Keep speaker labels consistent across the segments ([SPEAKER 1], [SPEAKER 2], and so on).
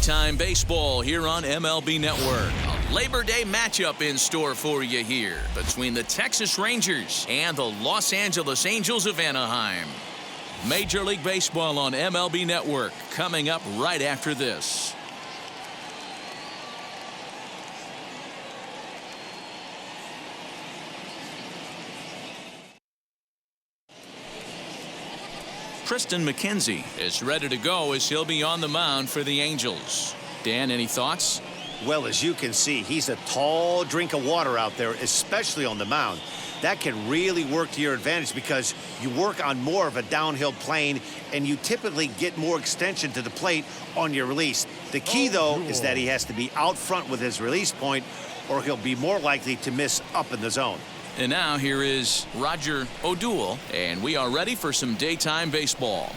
[SPEAKER 1] Daytime baseball here on MLB Network. A Labor Day matchup in store for you here between the Texas Rangers and the Los Angeles Angels of Anaheim. Major League Baseball on MLB Network coming up right after this. Triston McKenzie is ready to go as he'll be on the mound for the Angels. Dan, any thoughts?
[SPEAKER 2] Well, as you can see, he's a tall drink of water out there, especially on the mound. That can really work to your advantage because you work on more of a downhill plane and you typically get more extension to the plate on your release. The key, though, is that he has to be out front with his release point or he'll be more likely to miss up in the zone.
[SPEAKER 1] And now here is Roger O'Doul, and we are ready for some daytime baseball.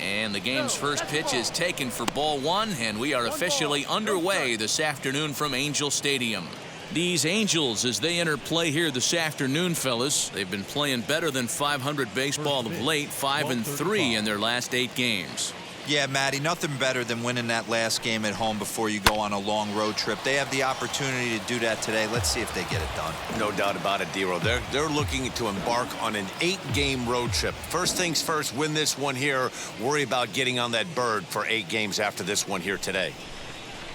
[SPEAKER 1] And the game's first pitch is taken for ball one, and we are officially underway this afternoon from Angel Stadium. These Angels, as they enter play here this afternoon, fellas, they've been playing better than .500 baseball of late, 5-3 in their last 8 games.
[SPEAKER 3] Yeah, Matty, nothing better than winning that last game at home before you go on a long road trip. They have the opportunity to do that today. Let's see if they get it done.
[SPEAKER 4] No doubt about it, D-Roll. They're looking to embark on an 8-game road trip. First things first, win this one here. Worry about getting on that bird for 8 games after this one here today.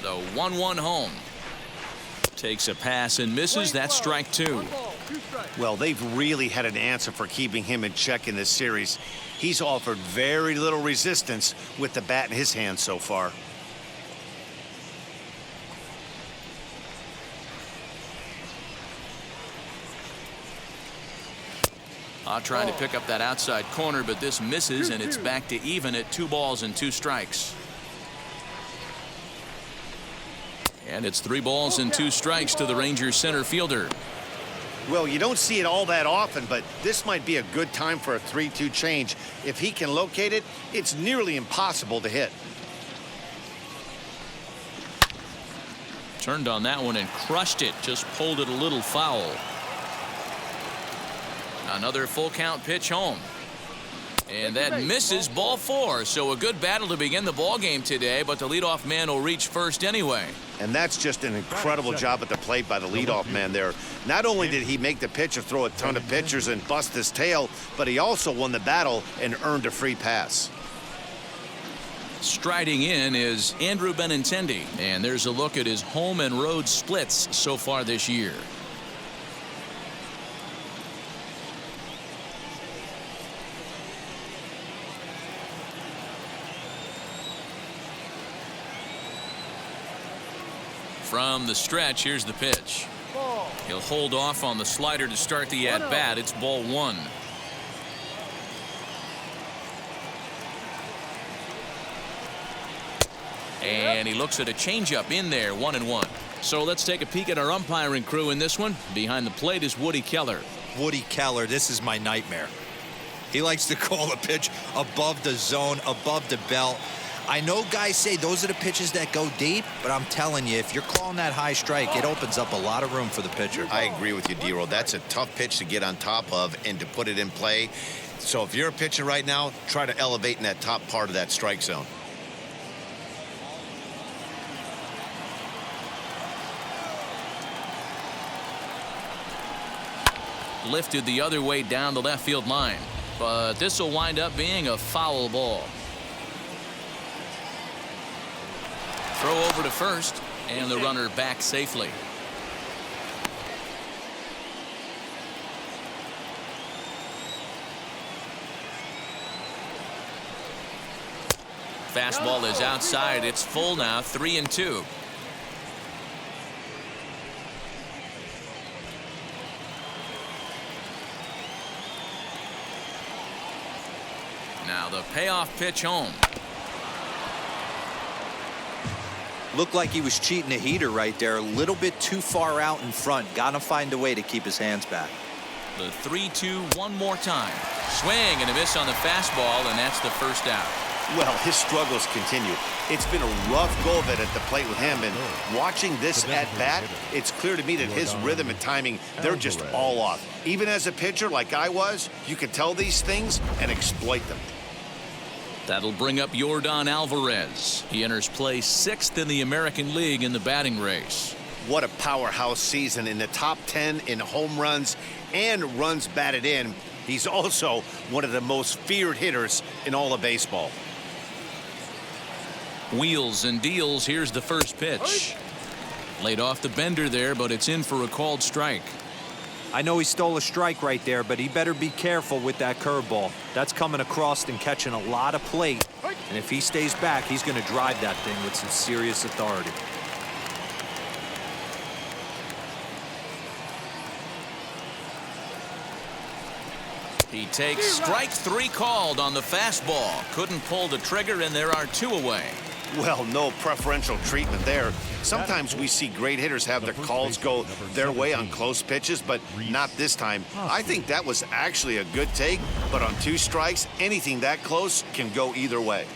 [SPEAKER 1] The 1-1 home. Takes a pass and misses. That's strike 2.
[SPEAKER 2] Well, they've really had an answer for keeping him in check in this series. He's offered very little resistance with the bat in his hand so far.
[SPEAKER 1] Trying to pick up that outside corner, but this misses, and it's back to even at 2 balls and 2 strikes. And it's 3 balls and 2 strikes to the Rangers center fielder.
[SPEAKER 2] Well, you don't see it all that often, but this might be a good time for a 3-2 change. If he can locate it, it's nearly impossible to hit.
[SPEAKER 1] Turned on that one and crushed it. Just pulled it a little foul. Another full count pitch home. And that misses, ball 4. So a good battle to begin the ball game today, but the leadoff man will reach first anyway.
[SPEAKER 2] And that's just an incredible job at the plate by the leadoff man there. Not only did he make the pitch or throw a ton of pitchers and bust his tail, but he also won the battle and earned a free pass.
[SPEAKER 1] Striding in is Andrew Benintendi, and there's a look at his home and road splits so far this year. From the stretch, here's the pitch. He'll hold off on the slider to start the at-bat. It's ball 1. And he looks at a changeup in there, 1-1. So let's take a peek at our umpiring crew in this one. Behind the plate is Woody Keller.
[SPEAKER 3] Woody Keller, this is my nightmare. He likes to call a pitch above the zone, above the belt. I know guys say those are the pitches that go deep, but I'm telling you, if you're calling that high strike, it opens up a lot of room for the pitcher.
[SPEAKER 4] I agree with you, D-Roll. That's a tough pitch to get on top of and to put it in play. So if you're a pitcher right now, try to elevate in that top part of that strike zone.
[SPEAKER 1] Lifted the other way down the left field line, but this will wind up being a foul ball. Throw over to first, and the runner back safely. Fastball is outside. It's full now, 3-2. Now the payoff pitch home.
[SPEAKER 3] Looked like he was cheating a heater right there. A little bit too far out in front. Got to find a way to keep his hands back.
[SPEAKER 1] The 3-2 one more time. Swing and a miss on the fastball, and that's the first out.
[SPEAKER 2] Well, his struggles continue. It's been a rough go of it at the plate with him, and watching this at-bat, it's clear to me that his rhythm and timing, they're just all off. Even as a pitcher like I was, you could tell these things and exploit them.
[SPEAKER 1] That'll bring up Yordan Alvarez. He enters play 6th in the American League in the batting race.
[SPEAKER 2] What a powerhouse season, in the top 10 in home runs and runs batted in. He's also one of the most feared hitters in all of baseball.
[SPEAKER 1] Wheels and deals. Here's the first pitch. Laid off the bender there, but it's in for a called strike.
[SPEAKER 3] I know he stole a strike right there, but he better be careful with that curveball. That's coming across and catching a lot of plate. And if he stays back, he's going to drive that thing with some serious authority.
[SPEAKER 1] He takes strike 3 called on the fastball. Couldn't pull the trigger, and there are 2 away.
[SPEAKER 2] Well, no preferential treatment there. Sometimes we see great hitters have their calls go their way on close pitches, but not this time. I think that was actually a good take, but on 2 strikes, anything that close can go either way.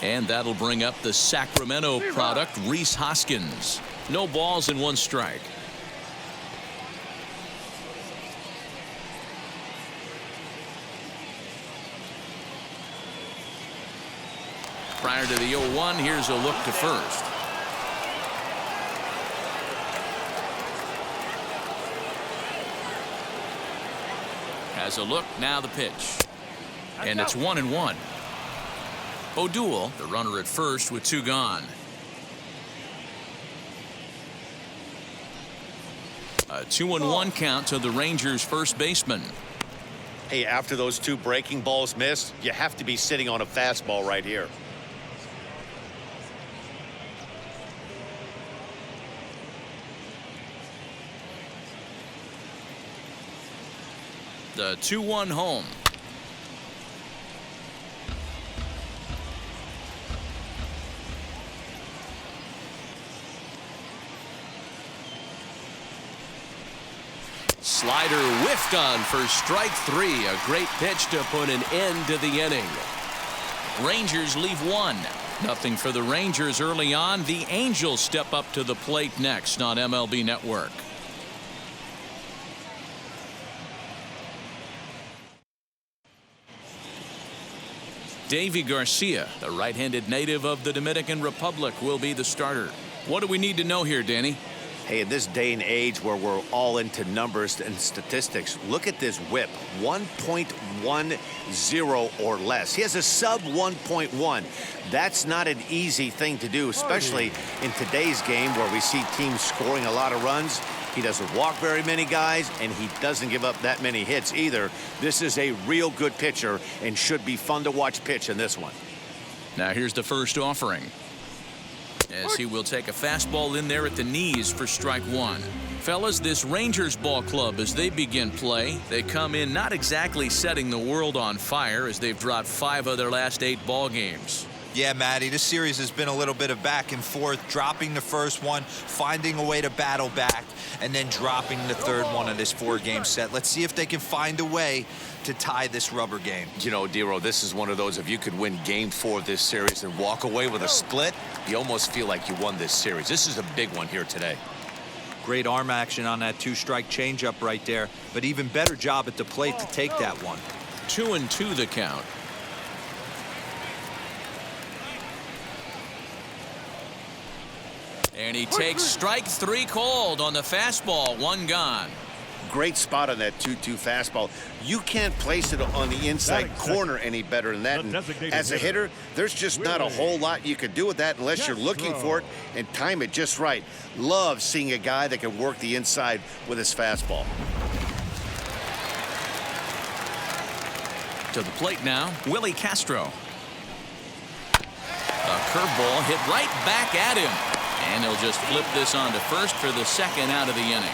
[SPEAKER 1] And that'll bring up the Sacramento product, Rhys Hoskins. No balls and 1 strike. Prior to the 0-1, here's a look to first. Has a look, now the pitch. And it's 1-1. O'Doul, the runner at first with 2 gone. A 2-1 count to the Rangers' first baseman.
[SPEAKER 2] Hey, after those 2 breaking balls missed, you have to be sitting on a fastball right here.
[SPEAKER 1] The 2-1 home. Slider whiffed on for strike 3. A great pitch to put an end to the inning. Rangers leave 1. Nothing for the Rangers early on. The Angels step up to the plate next on MLB Network. Davy Garcia, the right-handed native of the Dominican Republic, will be the starter. What do we need to know here, Danny?
[SPEAKER 2] Hey, in this day and age where we're all into numbers and statistics, look at this whip, 1.10 or less. He has a sub 1.1. That's not an easy thing to do, especially in today's game where we see teams scoring a lot of runs. He doesn't walk very many guys, and he doesn't give up that many hits either. This is a real good pitcher and should be fun to watch pitch in this one.
[SPEAKER 1] Now here's the first offering, as he will take a fastball in there at the knees for strike 1. Fellas, this Rangers ball club, as they begin play, they come in not exactly setting the world on fire, as they've dropped 5 of their last 8 ball games.
[SPEAKER 3] Yeah, Matty, this series has been a little bit of back and forth, dropping the first one, finding a way to battle back, and then dropping the third one of this 4-game set. Let's see if they can find a way to tie this rubber game.
[SPEAKER 4] You know, Dero, this is one of those, if you could win game 4 of this series and walk away with a split, you almost feel like you won this series. This is a big one here today.
[SPEAKER 3] Great arm action on that 2-strike changeup right there, but even better job at the plate to take that one.
[SPEAKER 1] 2-2 the count. And he takes strike 3 called on the fastball. 1 gone.
[SPEAKER 2] Great spot on that 2-2 fastball. You can't place it on the inside corner any better than that. And as a hitter, there's just not a whole lot you can do with that unless you're looking for it and time it just right. Love seeing a guy that can work the inside with his fastball.
[SPEAKER 1] To the plate now, Willie Castro. A curveball hit right back at him. And he'll just flip this on to first for the 2nd out of the inning.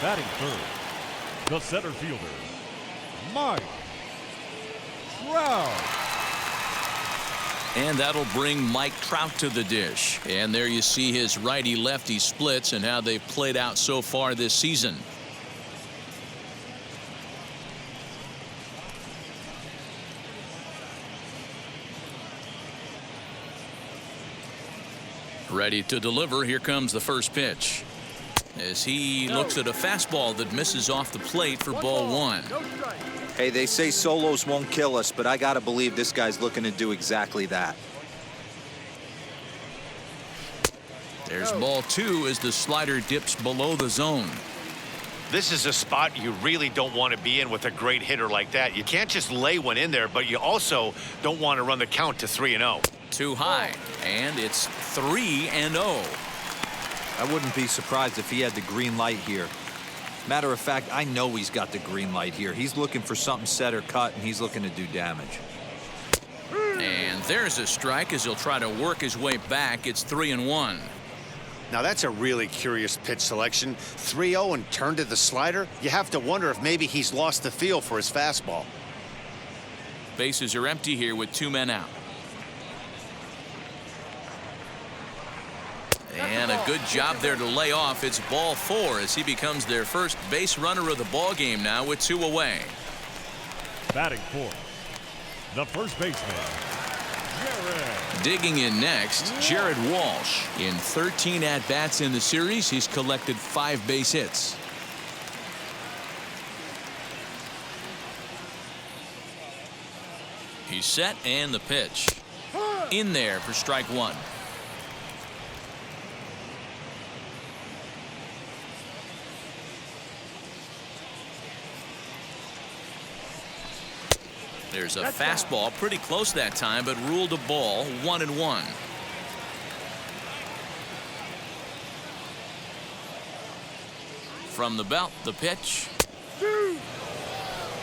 [SPEAKER 5] Batting third, the center fielder, Mike Trout.
[SPEAKER 1] And that'll bring Mike Trout to the dish. And there you see his righty-lefty splits and how they've played out so far this season. Ready to deliver. Here comes the first pitch. as he looks at a fastball that misses off the plate for ball one.
[SPEAKER 3] Hey, they say solos won't kill us, but I got to believe this guy's looking to do exactly that.
[SPEAKER 1] There's ball two as the slider dips below the zone.
[SPEAKER 2] This is a spot you really don't want to be in with a great hitter like that. You can't just lay one in there, but you also don't want to run the count to 3-0.
[SPEAKER 1] Too high, and it's 3-0.
[SPEAKER 3] I wouldn't be surprised if he had the green light here. Matter of fact, I know he's got the green light here. He's looking for something set or cut, and he's looking to do damage.
[SPEAKER 1] And there's a strike as he'll try to work his way back. It's 3-1.
[SPEAKER 2] Now that's a really curious pitch selection. 3-0 and turned to the slider. You have to wonder if maybe he's lost the feel for his fastball.
[SPEAKER 1] Bases are empty here with 2 men out. And a good job there to lay off. It's ball 4 as he becomes their first base runner of the ball game now with 2 away.
[SPEAKER 5] Batting fourth, the first baseman, Jared.
[SPEAKER 1] Digging in next, Jared Walsh. In 13 at-bats in the series, he's collected 5 base hits. He's set, and the pitch. In there for strike 1. There's a fastball pretty close that time, but ruled a ball. 1-1. From the belt, the pitch.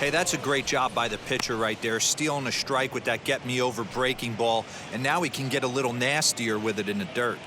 [SPEAKER 3] Hey, that's a great job by the pitcher right there, stealing a strike with that get-me-over breaking ball, and now he can get a little nastier with it in the dirt.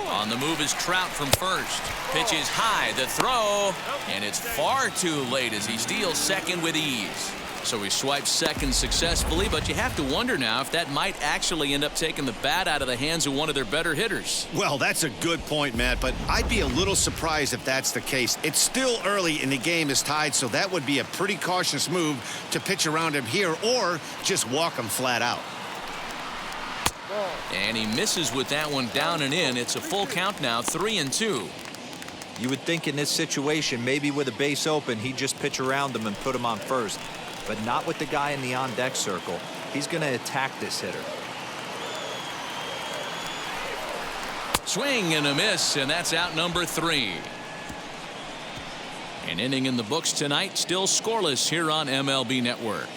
[SPEAKER 1] On the move is Trout from first. Pitch is high, the throw, and it's far too late as he steals second with ease. So he swipes second successfully, but you have to wonder now if that might actually end up taking the bat out of the hands of one of their better hitters.
[SPEAKER 2] Well, that's a good point, Matt, but I'd be a little surprised if that's the case. It's still early and the game is tied, so that would be a pretty cautious move to pitch around him here or just walk him flat out.
[SPEAKER 1] And he misses with that one down and in. It's a full count now, 3-2.
[SPEAKER 3] You would think in this situation, maybe with a base open, he'd just pitch around him and put him on first. But not with the guy in the on-deck circle. He's going to attack this hitter.
[SPEAKER 1] Swing and a miss, and that's out number 3. An inning in the books tonight, still scoreless here on MLB Network.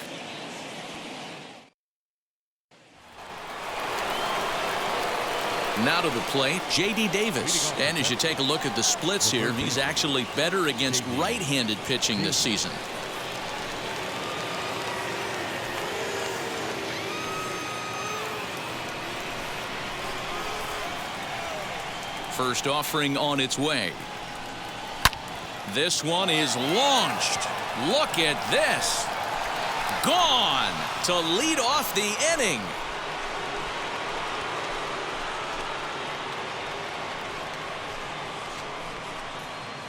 [SPEAKER 1] Now to the plate, J.D. Davis. And as you take a look at the splits here, he's actually better against right-handed pitching this season. First offering on its way. This one is launched. Look at this. Gone to lead off the inning.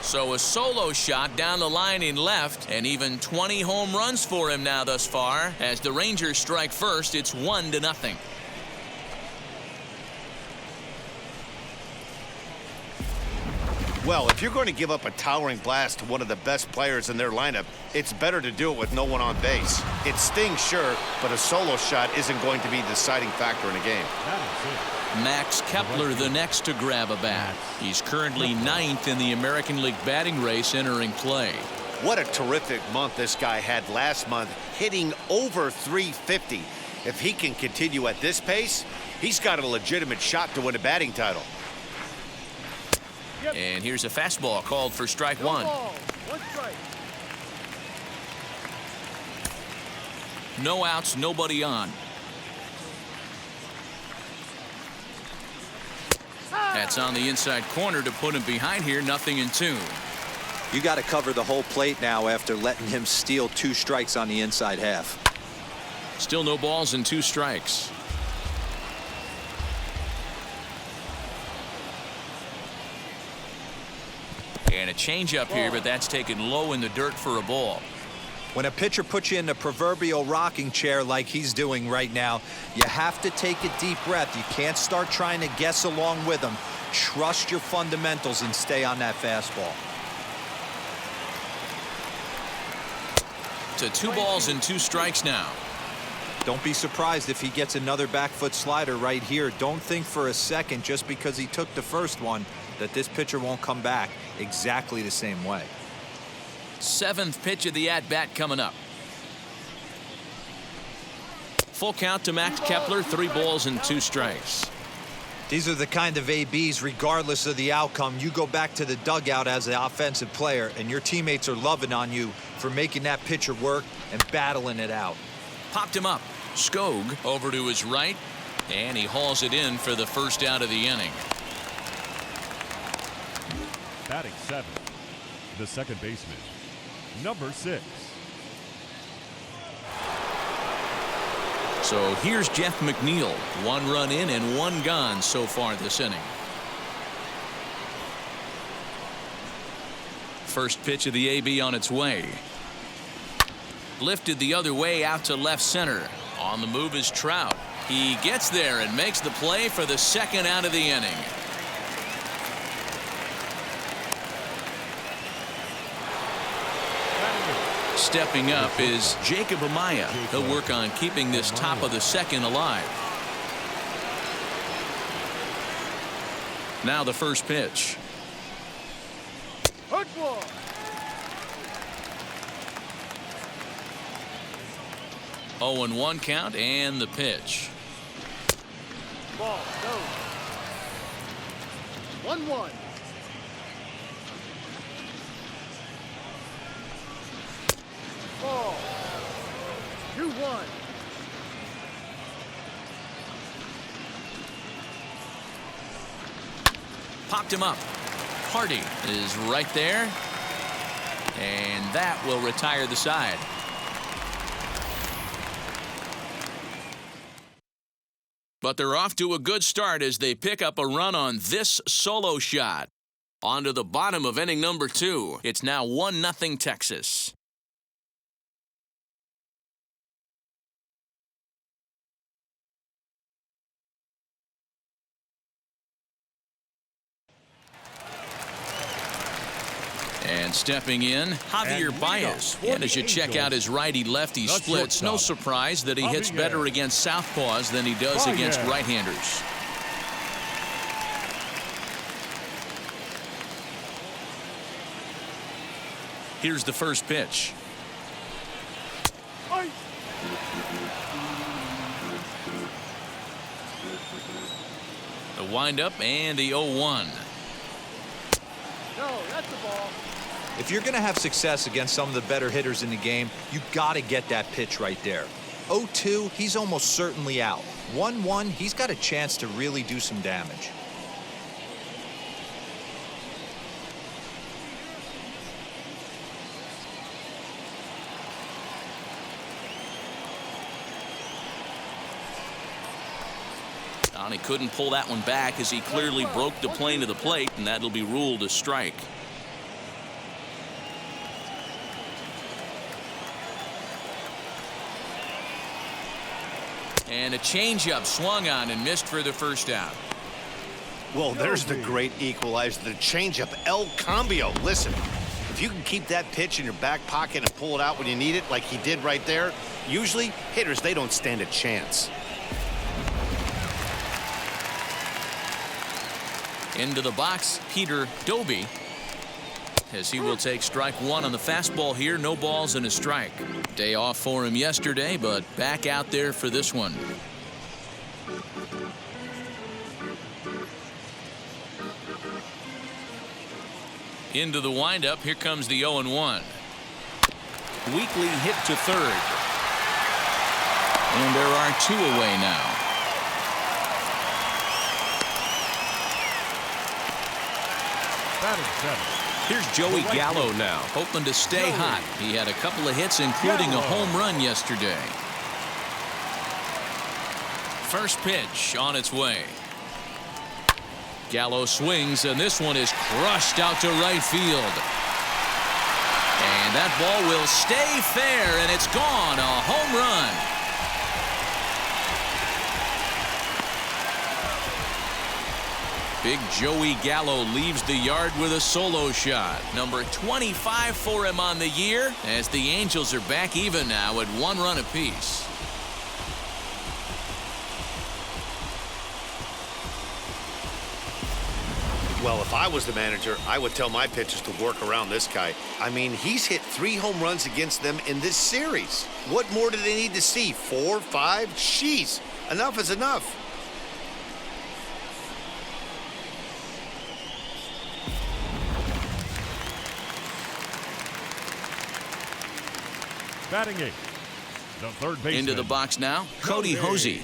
[SPEAKER 1] So a solo shot down the line in left, and even 20 home runs for him now thus far. As the Rangers strike first, it's 1-0.
[SPEAKER 2] Well, if you're going to give up a towering blast to one of the best players in their lineup, it's better to do it with no one on base. It stings, sure, but a solo shot isn't going to be the deciding factor in a game.
[SPEAKER 1] Max Kepler the next to grab a bat. He's currently 9th in the American League batting race entering play.
[SPEAKER 2] What a terrific month this guy had last month, hitting over 350. If he can continue at this pace, he's got a legitimate shot to win a batting title.
[SPEAKER 1] And here's a fastball called for strike 1. No outs, nobody on. That's on the inside corner to put him behind here. 0-2.
[SPEAKER 3] You got to cover the whole plate now after letting him steal 2 strikes on the inside half.
[SPEAKER 1] Still no balls and 2 strikes. And a changeup here, but that's taken low in the dirt for a ball.
[SPEAKER 3] When a pitcher puts you in the proverbial rocking chair like he's doing right now, you have to take a deep breath. You can't start trying to guess along with him. Trust your fundamentals and stay on that fastball.
[SPEAKER 1] To 2 balls and 2 strikes now.
[SPEAKER 3] Don't be surprised if he gets another back foot slider right here. Don't think for a second, just because he took the first one, that this pitcher won't come back exactly the same way.
[SPEAKER 1] 7th pitch of the at-bat coming up. Full count to Max Kepler, 3 balls and 2 strikes.
[SPEAKER 3] These are the kind of ABs, regardless of the outcome, you go back to the dugout as an offensive player, and your teammates are loving on you for making that pitcher work and battling it out.
[SPEAKER 1] Popped him up. Skog over to his right, and he hauls it in for the first out of the inning.
[SPEAKER 5] Batting 7th, the second baseman, number 6.
[SPEAKER 1] So here's Jeff McNeil. 1 run in and 1 gone so far this inning. First pitch of the AB on its way. Lifted the other way out to left center. On the move is Trout. He gets there and makes the play for the second out of the inning. Stepping up is Jacob Amaya. He'll work on keeping this top of the second alive. Now the first pitch. 0-1 count and the pitch.
[SPEAKER 6] Ball, go. 1-1. Ball. 2-1.
[SPEAKER 1] Popped him up. Hardy is right there. And that will retire the side. But they're off to a good start as they pick up a run on this solo shot. On to the bottom of inning number 2. It's now 1-0 Texas. And stepping in, Javier Baez. And as you check out his righty-lefty splits, no surprise that he hits better against southpaws than he does against right-handers. Here's the first pitch. The windup and the 0-1.
[SPEAKER 6] No, that's the ball.
[SPEAKER 3] If you're going to have success against some of the better hitters in the game, you got to get that pitch right there. 0-2, he's almost certainly out. 1-1, he's got a chance to really do some damage.
[SPEAKER 1] He couldn't pull that one back as he clearly broke the plane of the plate, and that'll be ruled a strike. And a changeup swung on and missed for the first out.
[SPEAKER 2] Well, there's the great equalizer, the changeup, El Cambio. Listen, if you can keep that pitch in your back pocket and pull it out when you need it, like he did right there, usually hitters, they don't stand a chance.
[SPEAKER 1] Into the box, Peter Doby, as he will take strike 1 on the fastball here. No balls and a strike. Day off for him yesterday, but back out there for this one. Into the windup. Here comes the 0-1. Weekly hit to third. And there are 2 away now.
[SPEAKER 5] Batting 7th.
[SPEAKER 1] Here's Joey Gallo now, hoping to stay hot. He had a couple of hits, including a home run yesterday. First pitch on its way. Gallo swings, and this one is crushed out to right field. And And that ball will stay fair, and it's gone. A home run. Big Joey Gallo leaves the yard with a solo shot. Number 25 for him on the year, as the Angels are back even now at 1 run apiece.
[SPEAKER 2] Well, if I was the manager, I would tell my pitchers to work around this guy. I mean, he's hit 3 home runs against them in this series. What more do they need to see? 4, 5? Jeez, enough is enough.
[SPEAKER 5] Batting 8th, the third baseman.
[SPEAKER 1] Into the box now, Cody Hosey.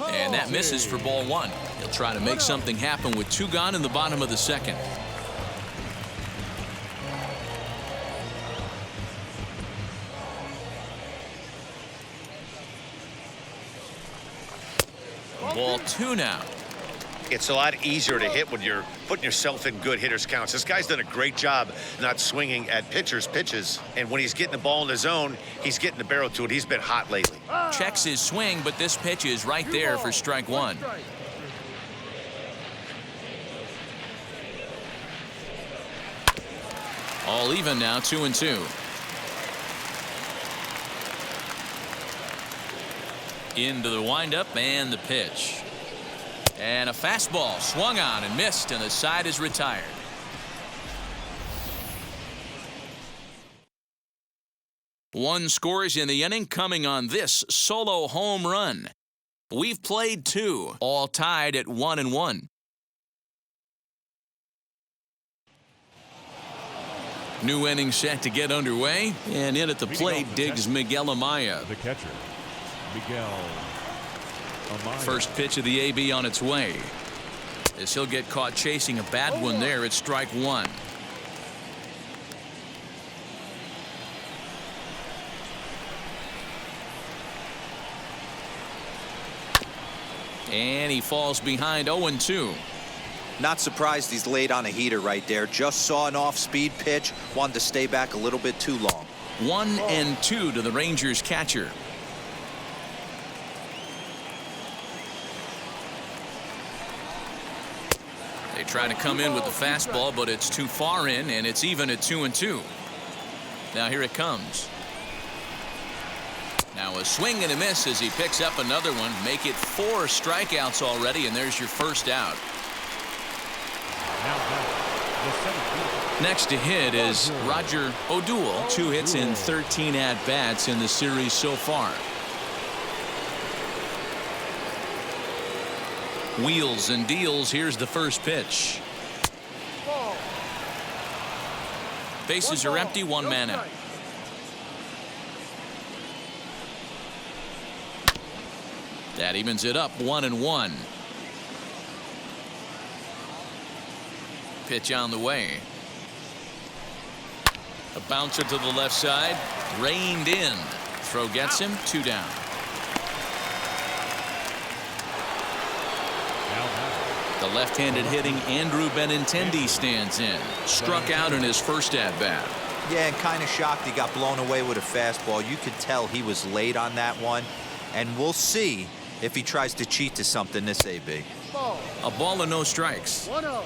[SPEAKER 1] And that misses for ball 1. He'll try to make something happen with 2 gone in the bottom of the second. Ball 2 now.
[SPEAKER 2] It's a lot easier to hit when you're putting yourself in good hitters' counts. This guy's done a great job not swinging at pitchers' pitches. And when he's getting the ball in the zone, he's getting the barrel to it. He's been hot lately.
[SPEAKER 1] Checks his swing, but this pitch is right there for strike 1. All even now, 2-2. Into the windup and the pitch. And a fastball swung on and missed, and the side is retired. One scores in the inning coming on this solo home run. We've played 2, all tied at 1-1. New inning set to get underway, and in at the plate digs Miguel Amaya.
[SPEAKER 5] The catcher, Miguel Amaya.
[SPEAKER 1] First pitch of the AB on its way. As he'll get caught chasing a bad one there, it's strike 1. And he falls behind 0-2.
[SPEAKER 3] Not surprised he's laid on a heater right there. Just saw an off-speed pitch. Wanted to stay back a little bit too long.
[SPEAKER 1] 1-2 to the Rangers catcher. They try to come in with the fastball, but it's too far in, and it's even at 2-2. Now here it comes. Now a swing and a miss as he picks up another one. Make it 4 strikeouts already, and there's your first out. Next to hit is Roger O'Doul. 2 hits in 13 at-bats in the series so far. Wheels and deals. Here's the first pitch. Bases are empty, 1 man out. That evens it up, 1-1. Pitch on the way. A bouncer to the left side, reined in. Throw gets him, 2 down. The left-handed hitting Andrew Benintendi stands in. Struck out in his first at-bat.
[SPEAKER 3] Yeah, and kind of shocked he got blown away with a fastball. You could tell he was late on that one. And we'll see if he tries to cheat to something this AB.
[SPEAKER 1] A ball and no strikes.
[SPEAKER 6] 1-0.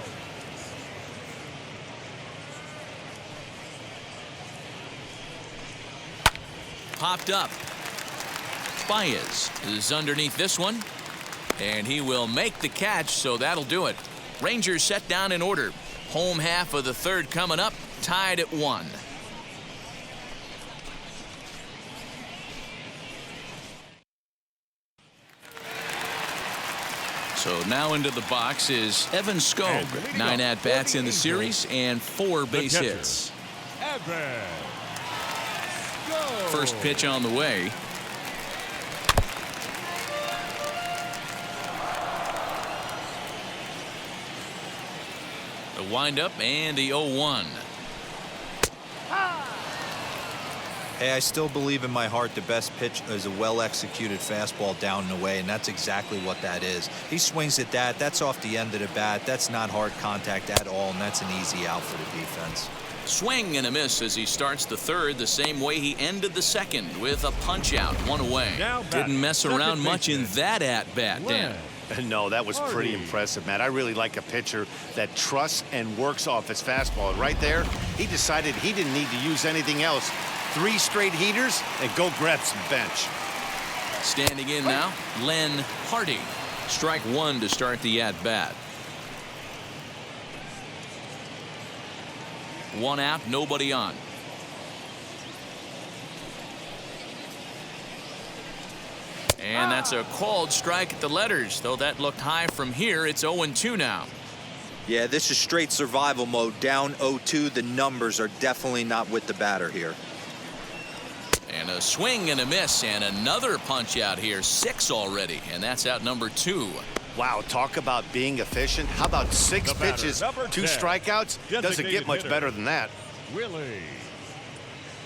[SPEAKER 1] Popped up. Baez is underneath this one. And he will make the catch, so that'll do it. Rangers set down in order. Home half of the third coming up, tied at 1. So now into the box is Evan Skog. 9 at-bats in the series and 4 base hits. First pitch on the way. The windup and the 0-1.
[SPEAKER 3] Hey, I still believe in my heart the best pitch is a well-executed fastball down and away, and that's exactly what that is. He swings at that. That's off the end of the bat. That's not hard contact at all, and that's an easy out for the defense.
[SPEAKER 1] Swing and a miss as he starts the third the same way he ended the second with a punch out, one away.
[SPEAKER 5] Now batting,
[SPEAKER 1] Didn't mess around
[SPEAKER 5] second
[SPEAKER 1] much in
[SPEAKER 5] baseman,
[SPEAKER 1] that at-bat, Dan.
[SPEAKER 5] Len.
[SPEAKER 2] No, that was pretty
[SPEAKER 5] Hardy.
[SPEAKER 2] impressive, Matt. I really like a pitcher that trusts and works off his fastball. Right there, he decided he didn't need to use anything else. 3 straight heaters and go grab some bench.
[SPEAKER 1] Standing in now, Len Hardy. Strike one to start the at-bat. 1 out, nobody on. And that's a called strike at the letters, though that looked high from here. It's 0-2 now.
[SPEAKER 3] Yeah, this is straight survival mode. Down 0-2. The numbers are definitely not with the batter here.
[SPEAKER 1] And a swing and a miss, and another punch out here. 6 already, and that's out number 2.
[SPEAKER 2] Wow, talk about being efficient. How about 6
[SPEAKER 5] The batter,
[SPEAKER 2] pitches,
[SPEAKER 5] number
[SPEAKER 2] 2
[SPEAKER 5] 10,
[SPEAKER 2] strikeouts? Doesn't
[SPEAKER 5] designated
[SPEAKER 2] get much
[SPEAKER 5] hitter.
[SPEAKER 2] better than that.
[SPEAKER 5] Willie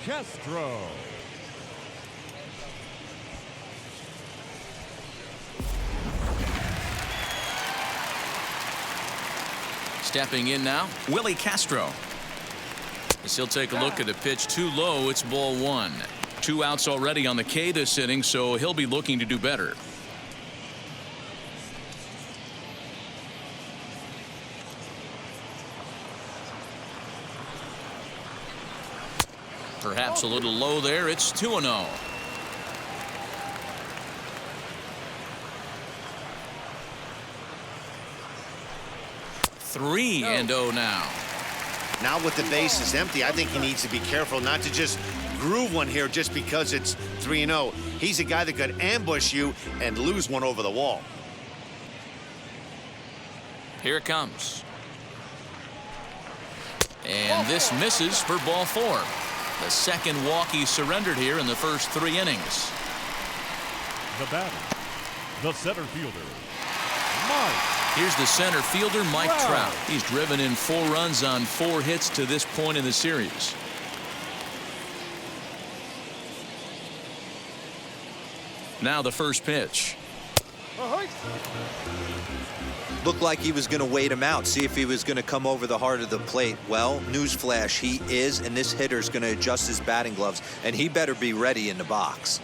[SPEAKER 5] Castro.
[SPEAKER 1] Stepping in now, Willie Castro. As he'll take a look at the pitch too low, it's ball 1. 2 outs already on the K this inning, so he'll be looking to do better. Perhaps a little low there. It's 2-0. Three and 0 now.
[SPEAKER 2] Now with the base is empty, I think he needs to be careful not to just groove one here just because it's 3-0. He's a guy that could ambush you and lose one over the wall.
[SPEAKER 1] Here it comes. And this misses for ball 4. The second walk he surrendered here in the first 3 innings.
[SPEAKER 5] The batter, the center fielder, Mike
[SPEAKER 1] Here's the center fielder, Mike
[SPEAKER 5] Trout.
[SPEAKER 1] Trout. He's driven in 4 runs on 4 hits to this point in the series. Now the first pitch.
[SPEAKER 3] Looked like he was going to wait him out, see if he was going to come over the heart of the plate. Well, newsflash, he is, and this hitter's going to adjust his batting gloves, and he better be ready in the box.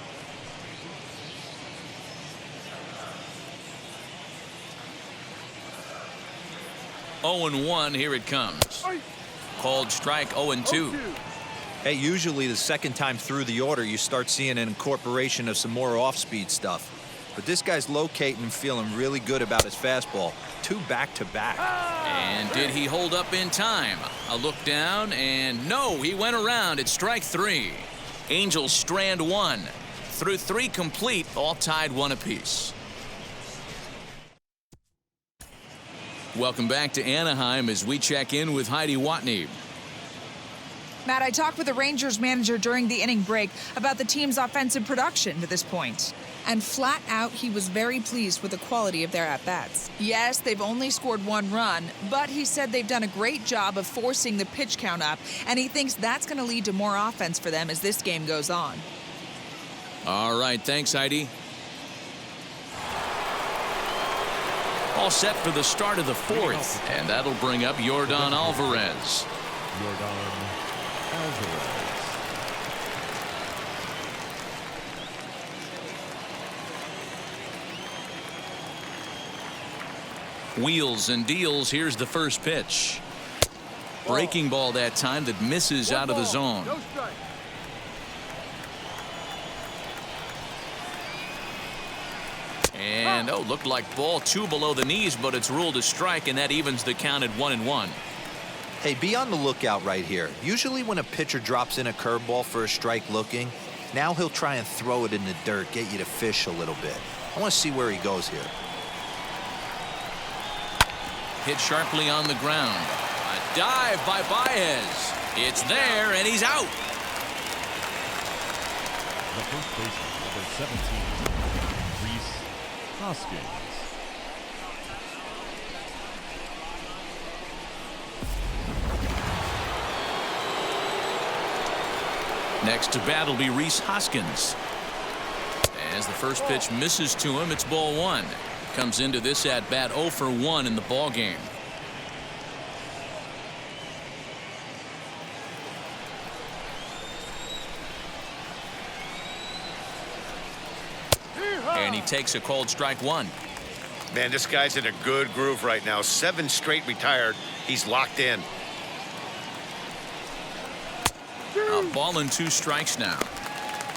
[SPEAKER 1] Oh and 1, here it comes. Called strike 0-2.
[SPEAKER 3] Hey, usually the second time through the order, you start seeing an incorporation of some more off-speed stuff. But this guy's locating and feeling really good about his fastball. 2 back-to-back.
[SPEAKER 1] And did he hold up in time? A look down, and no, he went around. It's strike 3. Angels strand 1. Through 3 complete, all tied 1 apiece. Welcome back to Anaheim as we check in with Heidi Watney.
[SPEAKER 7] Matt, I talked with the Rangers manager during the inning break about the team's offensive production to this point. And flat out, he was very pleased with the quality of their at-bats. Yes, they've only scored 1 run, but he said they've done a great job of forcing the pitch count up, and he thinks that's going to lead to more offense for them as this game goes on.
[SPEAKER 1] All right, thanks, Heidi. All set for the start of the 4th, and that'll bring up Yordan Alvarez.
[SPEAKER 5] Yordan Alvarez.
[SPEAKER 1] Wheels and deals. Here's the first pitch. Breaking ball that time that misses out of the zone.
[SPEAKER 6] No strike.
[SPEAKER 1] And looked like ball 2 below the knees, but it's ruled a strike, and that evens the count at 1-1.
[SPEAKER 3] Hey, be on the lookout right here. Usually when a pitcher drops in a curveball for a strike looking, now he'll try and throw it in the dirt, get you to fish a little bit. I want to see where he goes here.
[SPEAKER 1] Hit sharply on the ground. A dive by Baez. It's there, and he's out.
[SPEAKER 5] The first baseman, number 17, Rhys Hoskins.
[SPEAKER 1] Next to bat will be Rhys Hoskins. As the first pitch misses to him, it's ball 1. Comes into this at bat 0 for 1 in the ball game. And he takes a called strike one.
[SPEAKER 2] Man, this guy's in a good groove right now. 7 straight retired. He's locked in.
[SPEAKER 1] A ball and 2 strikes now.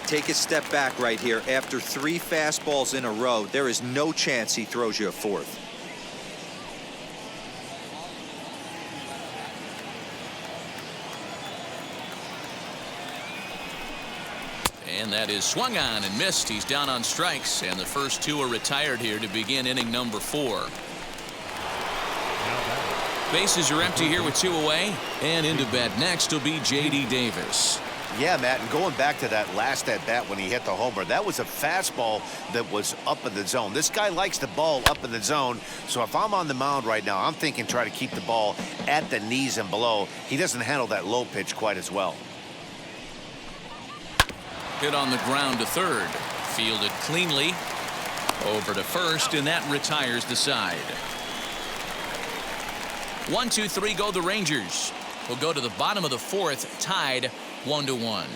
[SPEAKER 3] Take a step back right here. After 3 fastballs in a row, there is no chance he throws you a 4th.
[SPEAKER 1] And that is swung on and missed. He's down on strikes, and the first 2 are retired here to begin inning number 4. Bases are empty here with 2 away, and into bat next will be J.D. Davis.
[SPEAKER 2] Yeah, Matt, and going back to that last at-bat when he hit the homer, that was a fastball that was up in the zone. This guy likes the ball up in the zone, so if I'm on the mound right now, I'm thinking try to keep the ball at the knees and below. He doesn't handle that low pitch quite as well.
[SPEAKER 1] Hit on the ground to third. Fielded cleanly. Over to first, and that retires the side. 1, 2, 3 go the Rangers. We'll go to the bottom of the 4th, tied 1-1.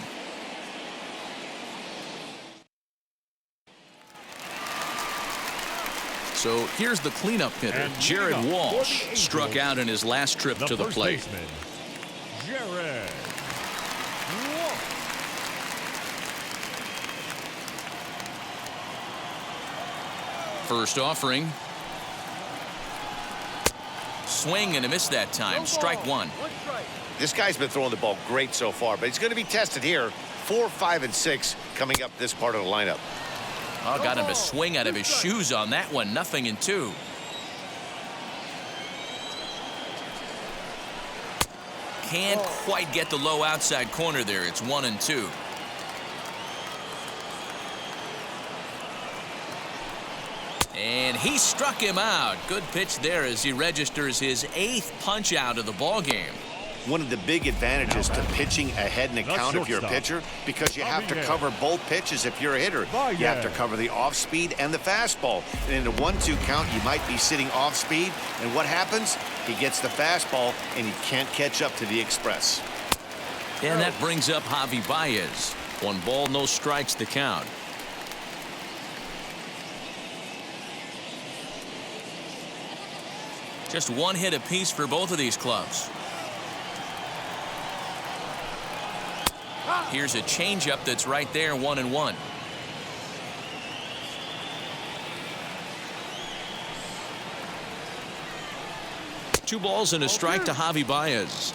[SPEAKER 1] So here's the cleanup hitter. Jared Walsh struck out in his last trip to the plate.
[SPEAKER 5] Baseman, Jared Walsh.
[SPEAKER 1] First offering. Swing and a miss that time. Strike 1.
[SPEAKER 2] This guy's been throwing the ball great so far, but he's going to be tested here. 4, 5, and 6 coming up this part of the lineup.
[SPEAKER 1] Oh, got him to swing out of his shoes on that one. 0-2. Can't quite get the low outside corner there. It's 1-2. And he struck him out. Good pitch there as he registers his 8th punch out of the ball game.
[SPEAKER 2] One of the big advantages to pitching ahead in a count if you're a pitcher, because you have to cover both pitches if you're a hitter. You have to cover the off speed and the fastball. And in a 1-2 count, you might be sitting off speed. And what happens? He gets the fastball, and he can't catch up to the express.
[SPEAKER 1] And that brings up Javi Baez. 1 ball, no strikes to count. Just 1 hit apiece for both of these clubs. Here's a changeup that's right there, 1-1. Two balls and a strike to Javi Baez.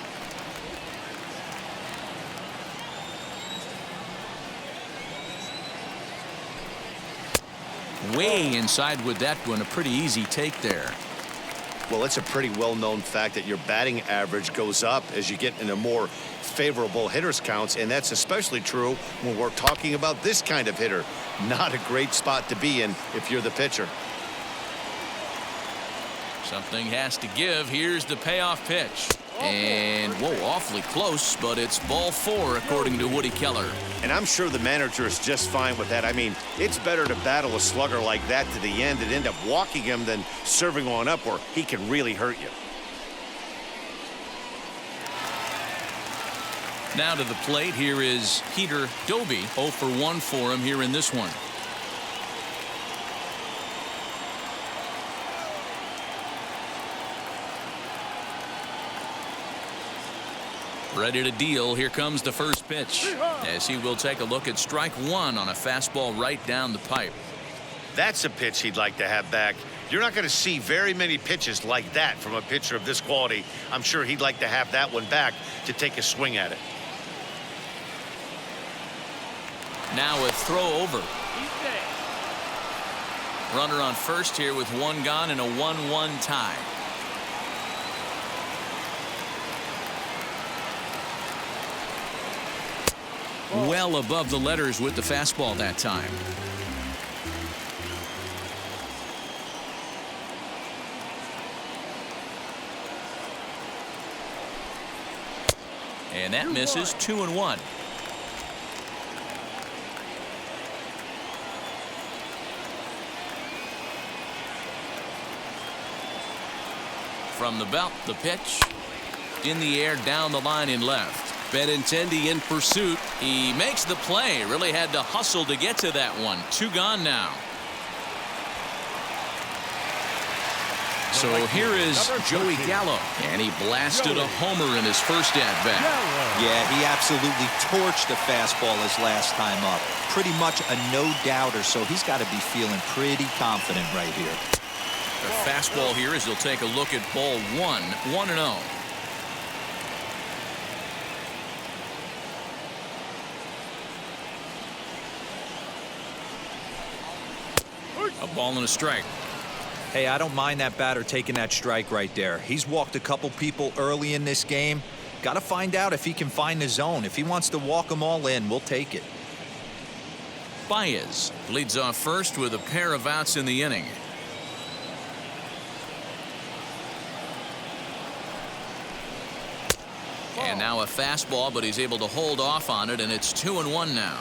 [SPEAKER 1] Way inside with that one. A pretty easy take there.
[SPEAKER 2] Well, it's a pretty well-known fact that your batting average goes up as you get into more favorable hitters counts, and that's especially true when we're talking about this kind of hitter. Not a great spot to be in if you're the pitcher.
[SPEAKER 1] Something has to give. Here's the payoff pitch. And, whoa, awfully close, but it's ball 4 according to Woody Keller.
[SPEAKER 2] And I'm sure the manager is just fine with that. I mean, it's better to battle a slugger like that to the end and end up walking him than serving one up where he can really hurt you.
[SPEAKER 1] Now to the plate, here is Peter Doby. 0 for 1 for him here in this one. Ready to deal. Here comes the first pitch as he will take a look at strike 1 on a fastball right down the pipe.
[SPEAKER 2] That's a pitch he'd like to have back. You're not going to see very many pitches like that from a pitcher of this quality. I'm sure he'd like to have that one back to take a swing at it.
[SPEAKER 1] Now a throw over. Runner on first here with 1 gone and a 1-1 tie. Well above the letters with the fastball that time. And that misses. 2-1. From the belt, the pitch. In the air, down the line in left. Benintendi in pursuit. He makes the play. Really had to hustle to get to that one. 2 gone now. So here is Joey Gallo, and he blasted a homer in his first at-bat.
[SPEAKER 3] Yeah, he absolutely torched the fastball his last time up. Pretty much a no-doubter, so he's got to be feeling pretty confident right here.
[SPEAKER 1] The fastball here as he'll take a look at ball 1-0. A ball and a strike.
[SPEAKER 3] Hey, I don't mind that batter taking that strike right there. He's walked a couple people early in this game. Got to find out if he can find the zone. If he wants to walk them all in, we'll take it.
[SPEAKER 1] Baez leads off first with a pair of outs in the inning. And now a fastball, but he's able to hold off on it, and it's 2-1 now.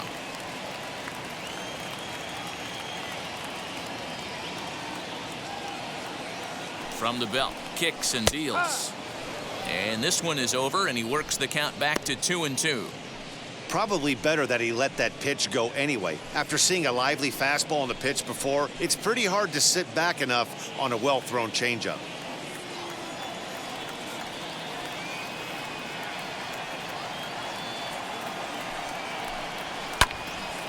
[SPEAKER 1] From the belt, kicks and deals. And this one is over, and he works the count back to 2-2.
[SPEAKER 2] Probably better that he let that pitch go anyway. After seeing a lively fastball on the pitch before, it's pretty hard to sit back enough on a well-thrown changeup.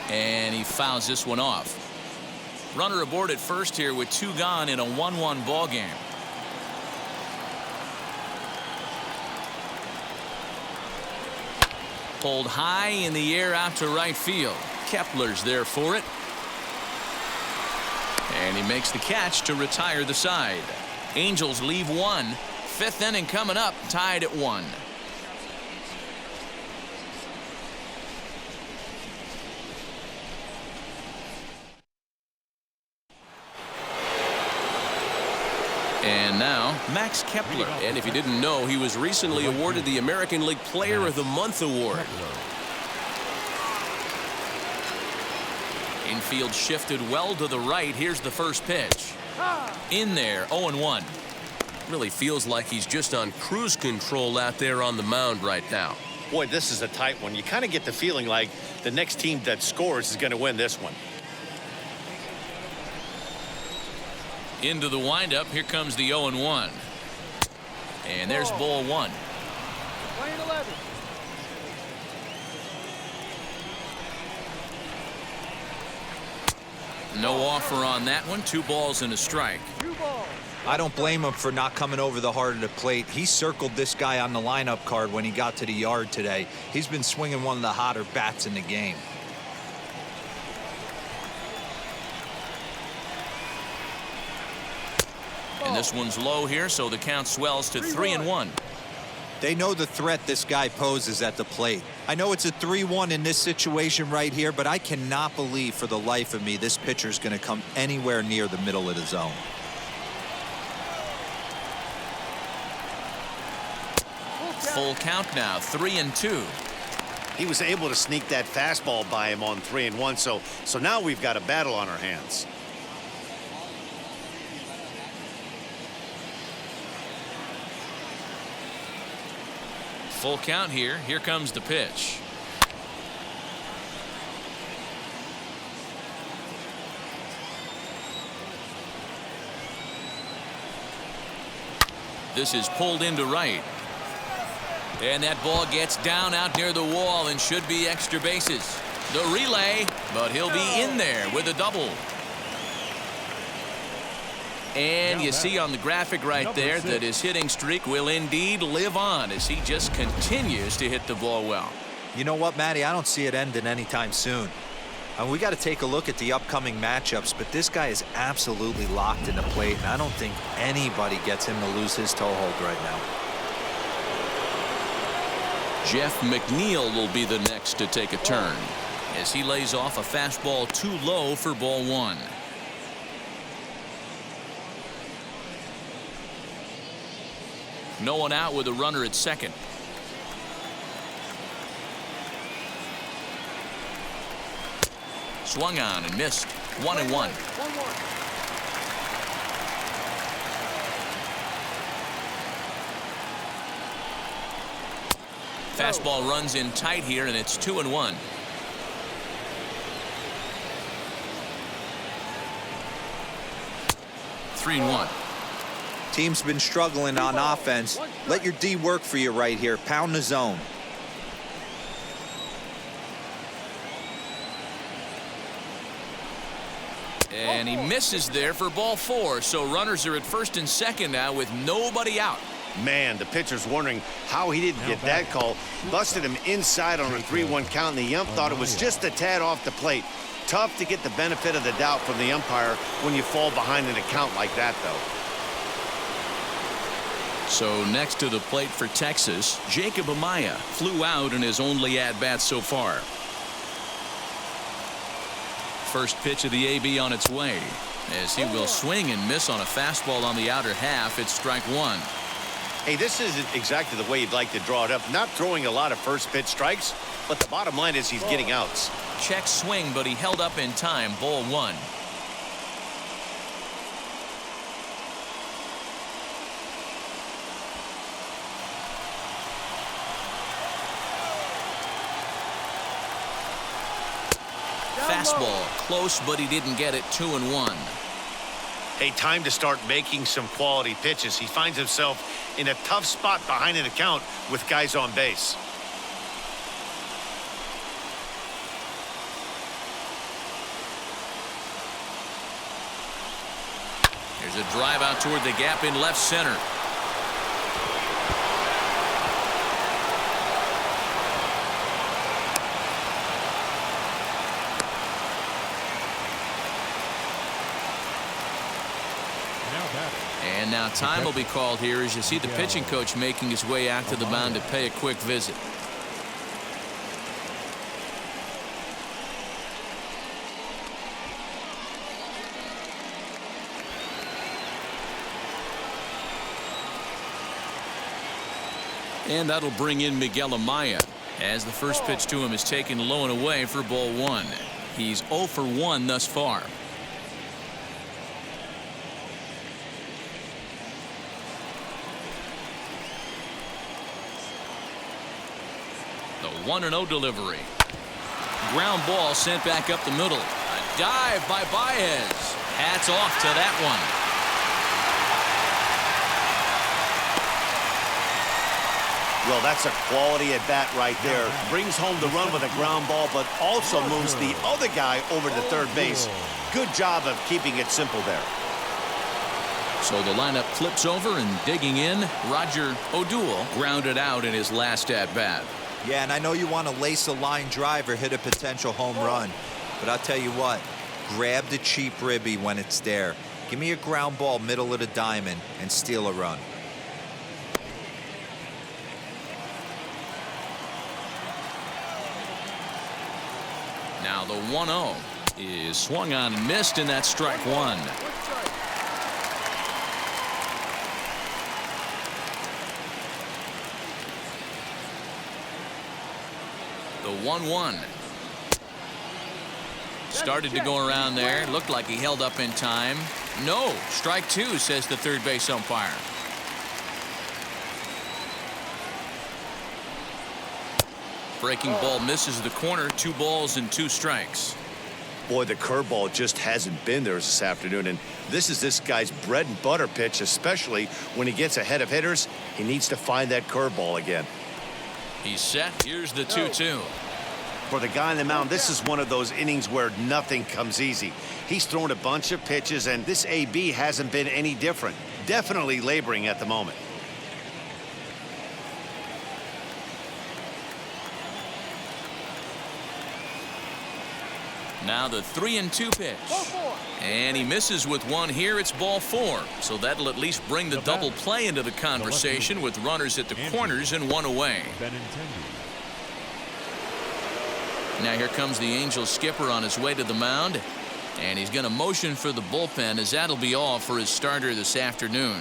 [SPEAKER 1] And he fouls this one off. Runner aboard at first here with 2 gone in a 1-1 ball game. Pulled high in the air out to right field. Kepler's there for it. And he makes the catch to retire the side. Angels leave 1. 5th inning coming up, tied at 1. And now, Max Kepler. And if you didn't know, he was recently awarded the American League Player of the Month award. Infield shifted well to the right. Here's the first pitch. In there, 0-1. Really feels like he's just on cruise control out there on the mound right now.
[SPEAKER 2] Boy, this is a tight one. You kind of get the feeling like the next team that scores is going to win this one.
[SPEAKER 1] Into the windup. Here comes the 0-1. And there's ball 1.
[SPEAKER 6] Playing 11.
[SPEAKER 1] No offer on that one. 2 balls and a strike.
[SPEAKER 6] 2 balls.
[SPEAKER 3] I don't blame him for not coming over the heart of the plate. He circled this guy on the lineup card when he got to the yard today. He's been swinging one of the hotter bats in the game.
[SPEAKER 1] And this one's low here, so the count swells to 3-1.
[SPEAKER 3] They know the threat this guy poses at the plate. I know it's a 3-1 in this situation right here, but I cannot believe for the life of me this pitcher is going to come anywhere near the middle of the zone.
[SPEAKER 1] Full count now, 3-2.
[SPEAKER 2] He was able to sneak that fastball by him on 3-1, so now we've got a battle on our hands.
[SPEAKER 1] Full count here. Here comes the pitch. This is pulled into right. And that ball gets down out near the wall and should be extra bases. The relay, but he'll be in there with a double. And you see on the graphic right there that his hitting streak will indeed live on as he just continues to hit the ball well.
[SPEAKER 3] You know what, Matty? I don't see it ending anytime soon. We got to take a look at the upcoming matchups, but this guy is absolutely locked in the plate, and I don't think anybody gets him to lose his toehold right now.
[SPEAKER 1] Jeff McNeil will be the next to take a turn as he lays off a fastball too low for ball 1. No one out with a runner at second. Swung on and missed. 1-1.
[SPEAKER 6] 1-1.
[SPEAKER 1] Fastball runs in tight here, and it's 2-1.
[SPEAKER 3] Team's been struggling on offense. Let your D work for you right here. Pound the zone.
[SPEAKER 1] And he misses there for ball 4. So runners are at first and second now with nobody out.
[SPEAKER 2] Man, the pitcher's wondering how he didn't get that call. Busted him inside on a 3-1 count, and the ump thought it was just a tad off the plate. Tough to get the benefit of the doubt from the umpire when you fall behind in a count like that, though.
[SPEAKER 1] So next to the plate for Texas, Jacob Amaya flew out in his only at-bat so far. First pitch of the AB on its way, as he will swing and miss on a fastball on the outer half. It's strike 1.
[SPEAKER 2] Hey, this isn't exactly the way you'd like to draw it up. Not throwing a lot of first pitch strikes, but the bottom line is he's getting outs.
[SPEAKER 1] Check swing, but he held up in time. Ball 1. Fastball close, but he didn't get it. 2-1.
[SPEAKER 2] Hey, time to start making some quality pitches. He finds himself in a tough spot behind an account with guys on base.
[SPEAKER 1] There's a drive out toward the gap in left center. And now time will be called here as you see the pitching coach making his way out to the mound to pay a quick visit. And that'll bring in Miguel Amaya as the first pitch to him is taken low and away for ball 1. He's 0 for 1 thus far. The 1-0 delivery. Ground ball sent back up the middle. A dive by Baez. Hats off to that one.
[SPEAKER 2] Well, that's a quality at bat right there. Brings home the run with a ground ball, but also moves the other guy over to third base. Good job of keeping it simple there.
[SPEAKER 1] So the lineup flips over and digging in. Roger O'Doul grounded out in his last at bat.
[SPEAKER 3] Yeah, and I know you want to lace a line drive or hit a potential home run, but I'll tell you what, grab the cheap ribby when it's there. Give me a ground ball middle of the diamond and steal a run.
[SPEAKER 1] Now the 1-0 is swung on and missed, and that's strike 1. The 1-1. Started to go around there. Looked like he held up in time. No, strike 2, says the third base umpire. Breaking ball misses the corner. 2 balls and 2 strikes.
[SPEAKER 2] Boy, the curveball just hasn't been there this afternoon, and this is this guy's bread and butter pitch, especially when he gets ahead of hitters. He needs to find that curveball again.
[SPEAKER 1] He's set. Here's the 2-2.
[SPEAKER 2] For the guy on the mound, this is one of those innings where nothing comes easy. He's thrown a bunch of pitches, and this AB hasn't been any different. Definitely laboring at the moment.
[SPEAKER 1] Now the 3-2 pitch. And he misses with 1 here. It's ball 4. So that'll at least bring the double play into the conversation with runners at the corners and 1 away. Now here comes the Angels skipper on his way to the mound. And he's going to motion for the bullpen, as that'll be all for his starter this afternoon.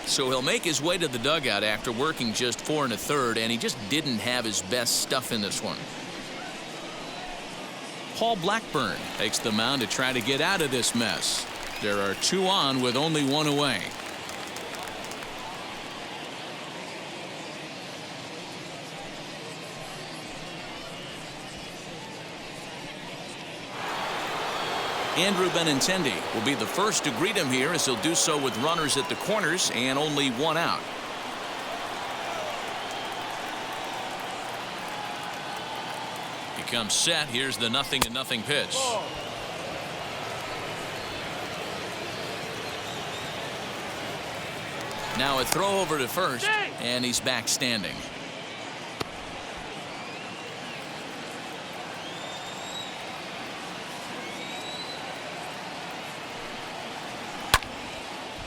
[SPEAKER 1] So he'll make his way to the dugout after working just 4 1/3, and he just didn't have his best stuff in this one. Paul Blackburn takes the mound to try to get out of this mess. There are 2 on with only 1 away. Andrew Benintendi will be the first to greet him here, as he'll do so with runners at the corners and only one out. He comes set. Here's the 0-0 pitch. Now a throw over to first, and he's back standing.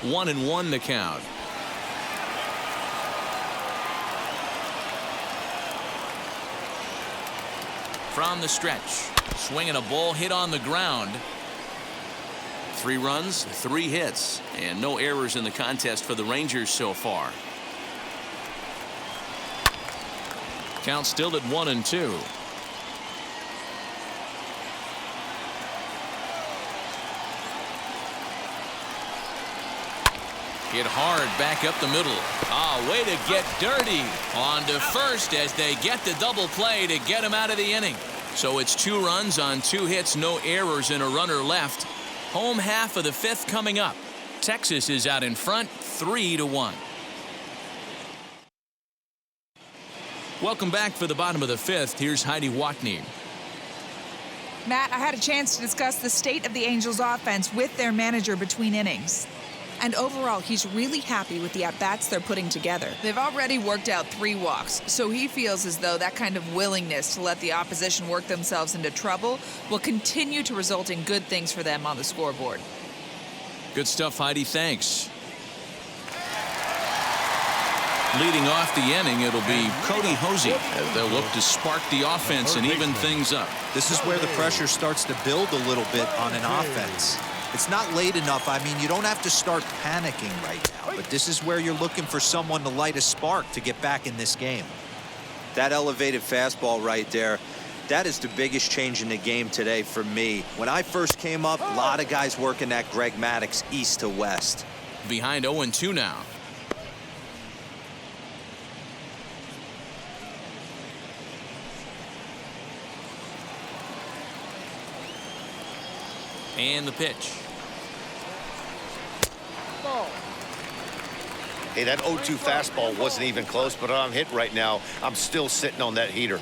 [SPEAKER 1] One and one the count. From the stretch, swinging a ball hit on the ground. 3 runs, 3 hits, and no errors in the contest for the Rangers so far. Count still at 1-2. Hit hard back up the middle. Way to get dirty. On to first as they get the double play to get him out of the inning. So it's 2 runs on 2 hits, no errors, and a runner left. Home half of the 5th coming up. Texas is out in front, 3-1. Welcome back for the bottom of the 5th. Here's Heidi Watney.
[SPEAKER 7] Matt, I had a chance to discuss the state of the Angels offense with their manager between innings. And overall, he's really happy with the at-bats they're putting together. They've already worked out 3 walks, so he feels as though that kind of willingness to let the opposition work themselves into trouble will continue to result in good things for them on the scoreboard.
[SPEAKER 1] Good stuff, Heidi. Thanks. Leading off the inning, it'll be Cody Hosey as they'll look to spark the offense and even things up.
[SPEAKER 3] This is where the pressure starts to build a little bit on an offense. It's not late enough. I mean, you don't have to start panicking right now, but this is where you're looking for someone to light a spark to get back in this game. That elevated fastball right there, that is the biggest change in the game today for me. When I first came up, a lot of guys working that Greg Maddux east to west.
[SPEAKER 1] Behind 0-2 now. And the pitch.
[SPEAKER 2] Hey, that 0-2 fastball wasn't even close, but I'm hit right now. I'm still sitting on that heater.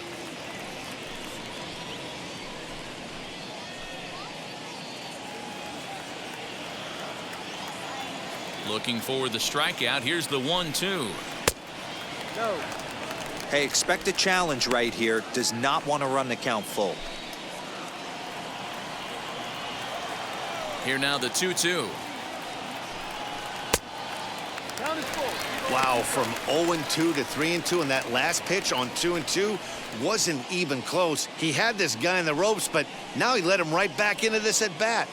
[SPEAKER 1] Looking for the strikeout. Here's the 1-2.
[SPEAKER 6] No.
[SPEAKER 3] Hey, expect a challenge right here. Does not want to run the count full.
[SPEAKER 1] Here now the 2-2.
[SPEAKER 6] Count is full.
[SPEAKER 2] Wow, from 0-2 to 3-2, and that last pitch on 2-2 wasn't even close. He had this guy in the ropes, but now he let him right back into this at bat.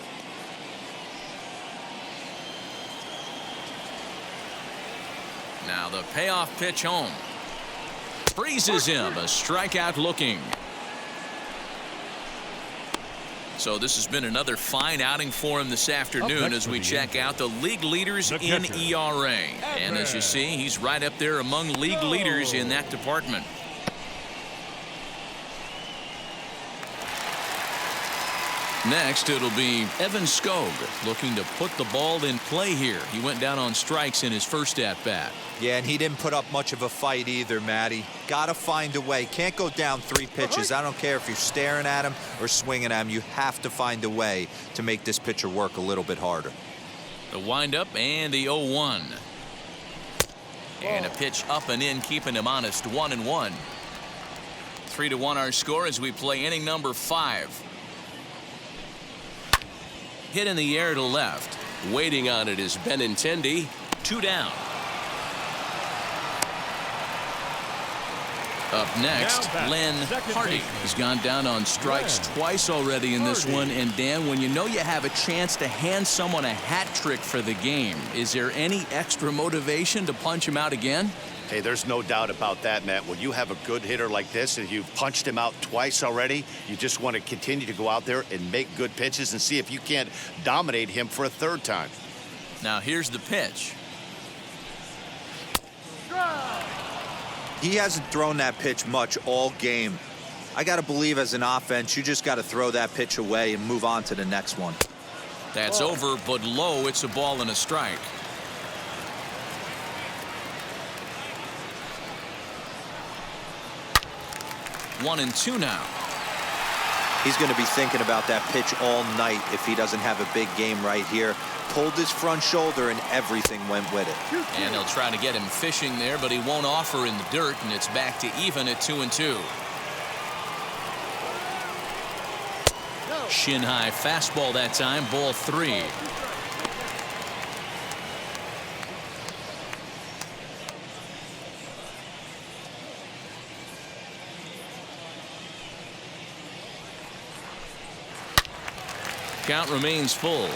[SPEAKER 1] Now the payoff pitch home. Freezes him. A strikeout looking. So this has been another fine outing for him this afternoon as we check out the league leaders in ERA. And as you see, he's right up there among league leaders in that department. Next, it'll be Evan Skog looking to put the ball in play here. He went down on strikes in his first at-bat.
[SPEAKER 3] Yeah, and he didn't put up much of a fight either, Matty. Got to find a way. Can't go down 3 pitches. I don't care if you're staring at him or swinging at him. You have to find a way to make this pitcher work a little bit harder.
[SPEAKER 1] The windup and the 0-1. And a pitch up and in, keeping him honest. 1-1. 3-1 our score as we play inning number 5. Hit in the air to left. Waiting on it is Benintendi. 2 down. Up next, Len Hardy. He's gone down on strikes twice already in this one. And Dan, when you know you have a chance to hand someone a hat trick for the game, is there any extra motivation to punch him out again?
[SPEAKER 2] Hey, there's no doubt about that, Matt. When you have a good hitter like this and you've punched him out twice already, you just want to continue to go out there and make good pitches and see if you can't dominate him for a 3rd time.
[SPEAKER 1] Now here's the pitch.
[SPEAKER 3] He hasn't thrown that pitch much all game. I got to believe as an offense, you just got to throw that pitch away and move on to the next one.
[SPEAKER 1] That's over, but low. It's a ball and a strike. One and two now.
[SPEAKER 3] He's going to be thinking about that pitch all night if he doesn't have a big game right here. Pulled his front shoulder and everything went with it.
[SPEAKER 1] And they'll try to get him fishing there, but he won't offer in the dirt, and it's back to even at 2-2. Shin high fastball that time, ball 3. Count remains full.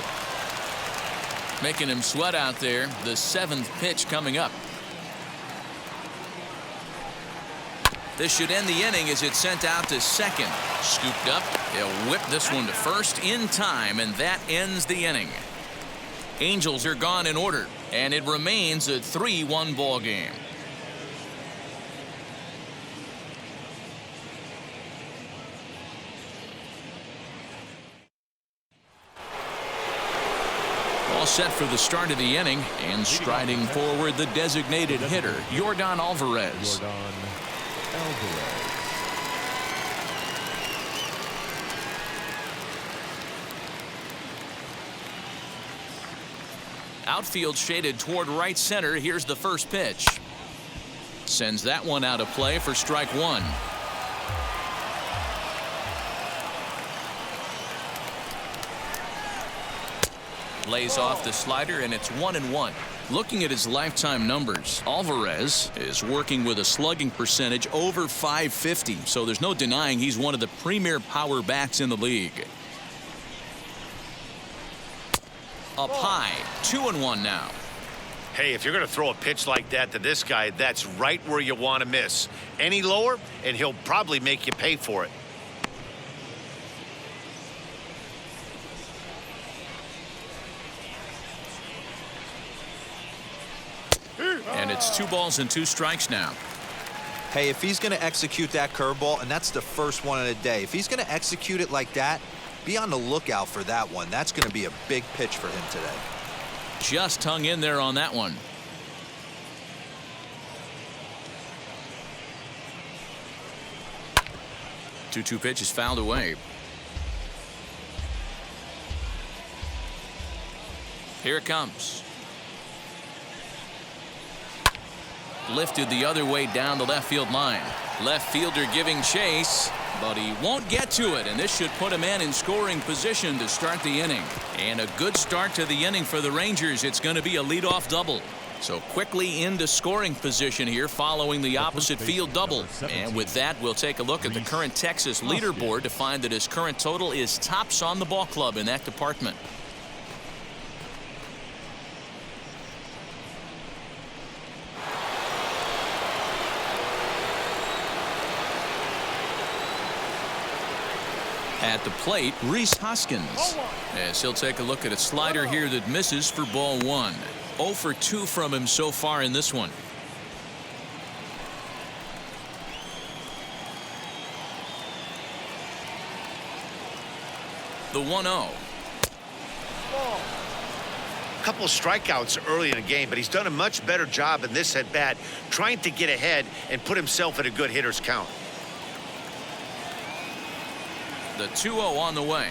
[SPEAKER 1] Making him sweat out there. The 7th pitch coming up. This should end the inning as it's sent out to second. Scooped up. They'll whip this one to first in time, and that ends the inning. Angels are gone in order, and it remains a 3-1 ball game. All set for the start of the inning, and striding forward the designated hitter, Yordan Alvarez. Outfield shaded toward right center. Here's the first pitch. Sends that one out of play for strike 1. Lays off the slider, and it's 1-1. Looking at his lifetime numbers, Alvarez is working with a slugging percentage over .550, so there's no denying he's one of the premier power bats in the league. Up high, 2-1 now.
[SPEAKER 2] Hey, if you're going to throw a pitch like that to this guy, that's right where you want to miss. Any lower, and he'll probably make you pay for it.
[SPEAKER 1] And it's 2 balls and 2 strikes now.
[SPEAKER 3] Hey, if he's going to execute that curveball, and that's the first one of the day, if he's going to execute it like that, be on the lookout for that one. That's going to be a big pitch for him today.
[SPEAKER 1] Just hung in there on that one. Two pitch is fouled away. Here it comes. Lifted the other way down the left field line. Left fielder giving chase, but he won't get to it, and this should put a man in scoring position to start the inning. And a good start to the inning for the Rangers. It's going to be a leadoff double. So quickly into scoring position here following the opposite field double. And with that, we'll take a look at the current Texas leaderboard to find that his current total is tops on the ball club in that department. At the plate, Rhys Hoskins. As he'll take a look at a slider here that misses for ball 1. 0 for 2 from him so far in this one. The 1-0.
[SPEAKER 2] A couple of strikeouts early in the game, but he's done a much better job in this at bat trying to get ahead and put himself at a good hitter's count.
[SPEAKER 1] The 2-0 on the way.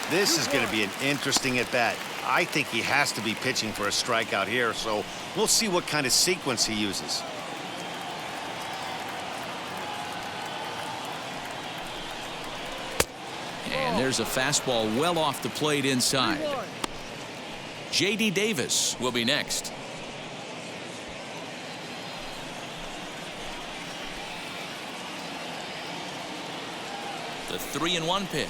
[SPEAKER 2] This is going to be an interesting at bat. I think he has to be pitching for a strikeout here, so we'll see what kind of sequence he uses.
[SPEAKER 1] And there's a fastball well off the plate inside. J.D. Davis will be next. The 3-1 pitch.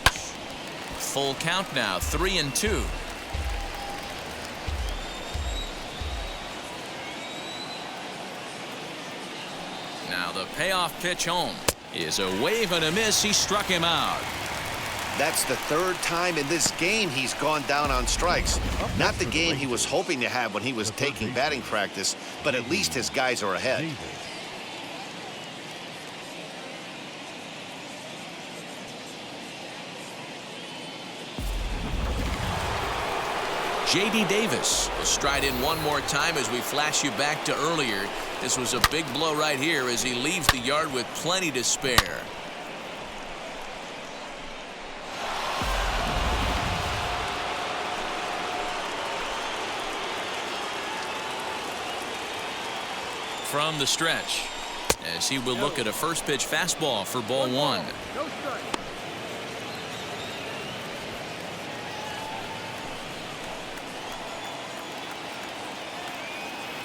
[SPEAKER 1] Full count now, 3-2. Now the payoff pitch home is a wave and a miss. He struck him out.
[SPEAKER 2] That's the 3rd time in this game he's gone down on strikes. Not the game he was hoping to have when he was taking batting practice, but at least his guys are ahead.
[SPEAKER 1] J.D. Davis will stride in one more time as we flash you back to earlier. This was a big blow right here as he leaves the yard with plenty to spare. From the stretch, as he will look at a first pitch fastball for ball one.
[SPEAKER 6] No strike.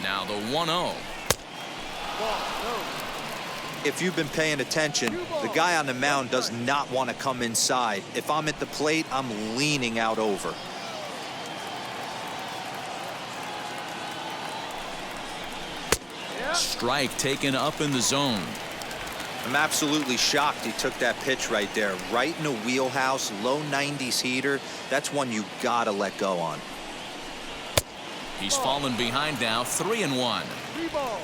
[SPEAKER 1] Now the 1-0.
[SPEAKER 6] Ball, no.
[SPEAKER 3] If you've been paying attention, the guy on the mound does not want to come inside. If I'm at the plate, I'm leaning out over.
[SPEAKER 1] Strike taken up in the zone.
[SPEAKER 3] I'm absolutely shocked he took that pitch right there. Right in the wheelhouse, low 90s heater. That's one you gotta let go on.
[SPEAKER 1] He's fallen behind now, 3-1.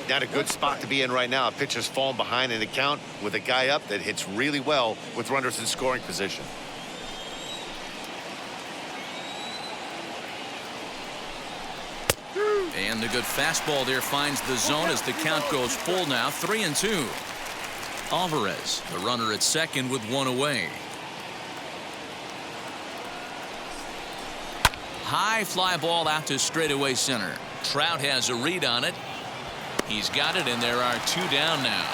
[SPEAKER 2] Not a good spot to be in right now. A pitcher's fallen behind in the count with a guy up that hits really well with runners in scoring position.
[SPEAKER 1] And the good fastball there finds the zone as the count goes full now, 3-2. Alvarez, the runner at second with one away. High fly ball out to straightaway center. Trout has a read on it. He's got it, and there are two down now.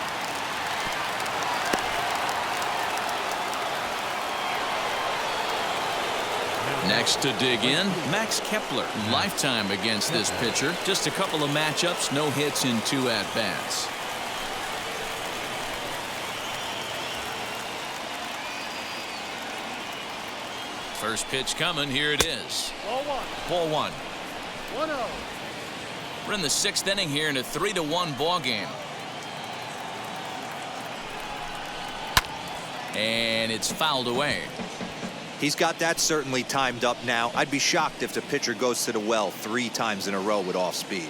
[SPEAKER 1] Next to dig in, Max Kepler. Lifetime against this pitcher. Just a couple of matchups, no hits in 2 at-bats. First pitch coming. Here it is.
[SPEAKER 6] Ball one.
[SPEAKER 1] Ball one.
[SPEAKER 6] 1-0.
[SPEAKER 1] We're in the 6th inning here in a 3-1 ball game. And it's fouled away.
[SPEAKER 3] He's got that certainly timed up now. I'd be shocked if the pitcher goes to the well 3 times in a row with off speed.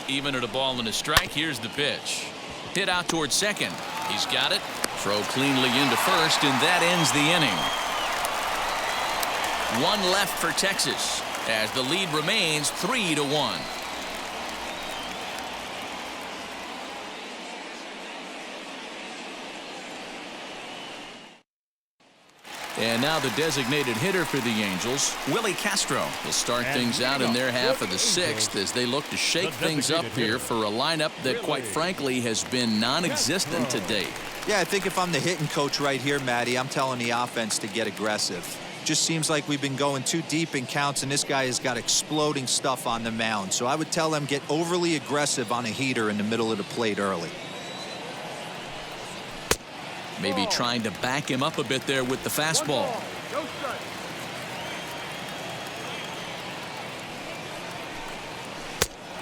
[SPEAKER 1] Even at a ball and a strike, here's the pitch. Hit out towards second. He's got it. Throw cleanly into first, and that ends the inning. One left for Texas as the lead remains 3-1. And now the designated hitter for the Angels, Willie Castro, will start things out in their half of the 6th as they look to shake things up here for a lineup that, quite frankly, has been non-existent to date.
[SPEAKER 3] Yeah, I think if I'm the hitting coach right here, Matty, I'm telling the offense to get aggressive. Just seems like we've been going too deep in counts, and this guy has got exploding stuff on the mound. So I would tell them get overly aggressive on a heater in the middle of the plate early.
[SPEAKER 1] Maybe trying to back him up a bit there with the fastball.
[SPEAKER 6] No strike.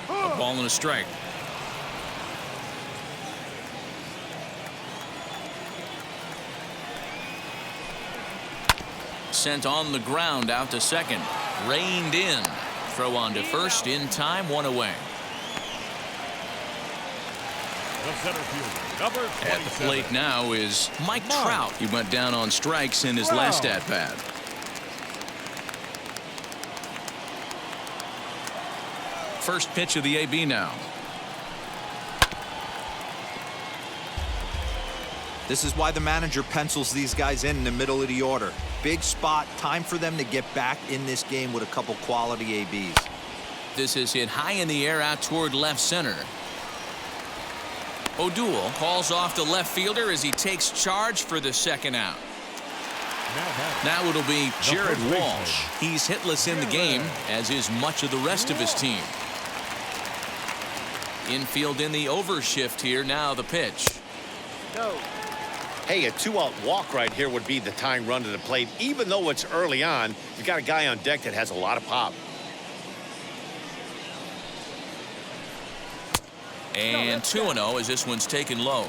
[SPEAKER 1] A ball and a strike. Sent on the ground out to second. Reined in. Throw on to first in time, one away.
[SPEAKER 5] The center fielder, number 27.
[SPEAKER 1] At the plate now is Mike Trout. He went down on strikes in his last at-bat. First pitch of the AB now.
[SPEAKER 3] This is why the manager pencils these guys in the middle of the order. Big spot, time for them to get back in this game with a couple quality ABs.
[SPEAKER 1] This is hit high in the air out toward left center. O'Doul calls off the left fielder as he takes charge for the second out. Now it'll be Jared Walsh. He's hitless in the game, as is much of the rest of his team. Infield in the overshift here. Now the pitch.
[SPEAKER 6] No.
[SPEAKER 2] Hey, a 2-out walk right here would be the tying run to the plate. Even though it's early on, you've got a guy on deck that has a lot of pop.
[SPEAKER 1] And 2-0 as this one's taken low.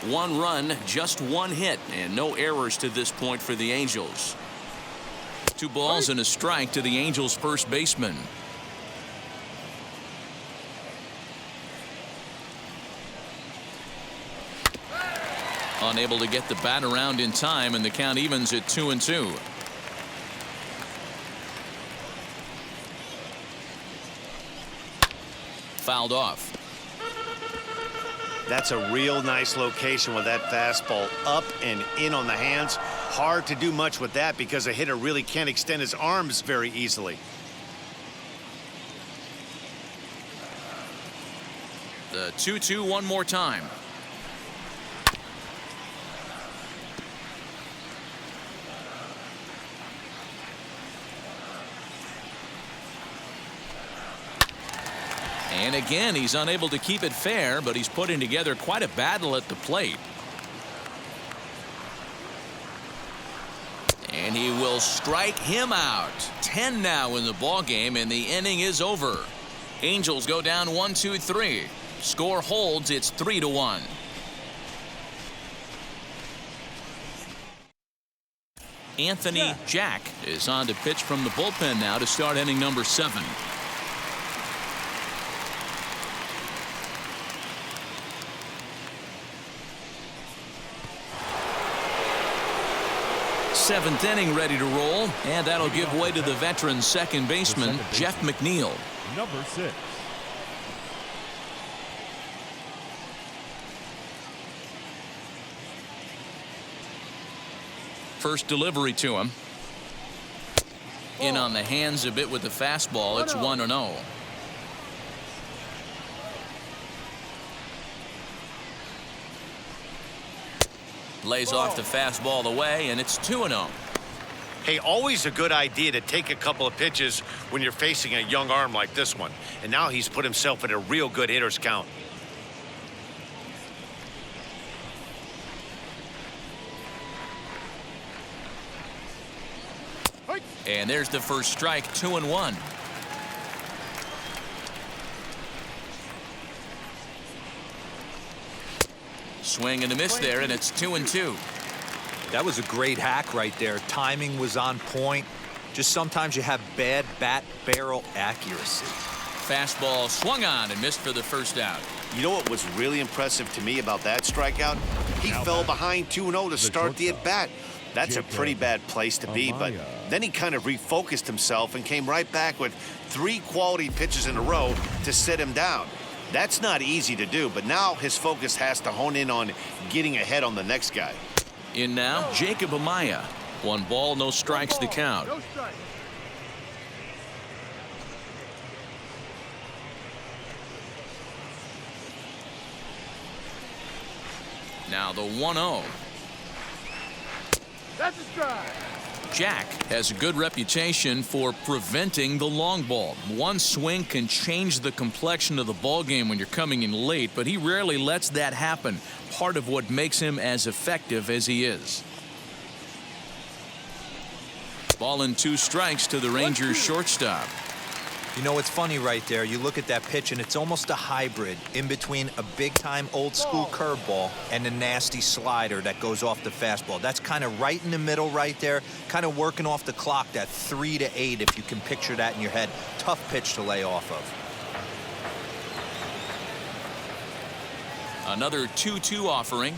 [SPEAKER 1] 1 run, just 1 hit, and no errors to this point for the Angels. 2 balls and a strike to the Angels' first baseman. Unable to get the bat around in time, and the count evens at 2-2. fouled off.
[SPEAKER 2] That's a real nice location with that fastball up and in on the hands. Hard to do much with that because a hitter really can't extend his arms very easily.
[SPEAKER 1] The 2-2 one more time. And again, he's unable to keep it fair, but he's putting together quite a battle at the plate. And he will strike him out. 10 now in the ball game, and the inning is over. Angels go down 1-2-3. Score holds. It's 3-1. Anthony Jack is on to pitch from the bullpen now to start inning number 7. Seventh inning ready to roll, and that'll give way to the veteran second baseman, Jeff McNeil.
[SPEAKER 5] Number 6.
[SPEAKER 1] First delivery to him. In on the hands a bit with the fastball. It's 1-0. Lays off the fastball away, and it's 2-0.
[SPEAKER 2] Hey, always a good idea to take a couple of pitches when you're facing a young arm like this one. And now he's put himself in a real good hitter's count.
[SPEAKER 1] And there's the first strike, 2-1. Swing and a miss there, and it's 2-2.
[SPEAKER 3] That was a great hack right there. Timing was on point. Just sometimes you have bad bat barrel accuracy.
[SPEAKER 1] Fastball swung on and missed for the first out.
[SPEAKER 2] You know what was really impressive to me about that strikeout? He fell behind 2-0 to start the at-bat. That's a pretty bad place to be, but then he kind of refocused himself and came right back with 3 quality pitches in a row to sit him down. That's not easy to do, but now his focus has to hone in on getting ahead on the next guy.
[SPEAKER 1] In now, Jacob Amaya. 1 ball, no strikes to count.
[SPEAKER 6] No strike.
[SPEAKER 1] Now the 1-0.
[SPEAKER 6] That's a strike.
[SPEAKER 1] Jack has a good reputation for preventing the long ball. One swing can change the complexion of the ball game when you're coming in late, but he rarely lets that happen. Part of what makes him as effective as he is. Ball and 2 strikes to the Rangers shortstop.
[SPEAKER 3] You know, it's funny right there. You look at that pitch, and it's almost a hybrid in between a big-time old-school curveball and a nasty slider that goes off the fastball. That's kind of right in the middle right there, kind of working off the clock, that 3 to 8, if you can picture that in your head. Tough pitch to lay off of.
[SPEAKER 1] Another 2-2 offering.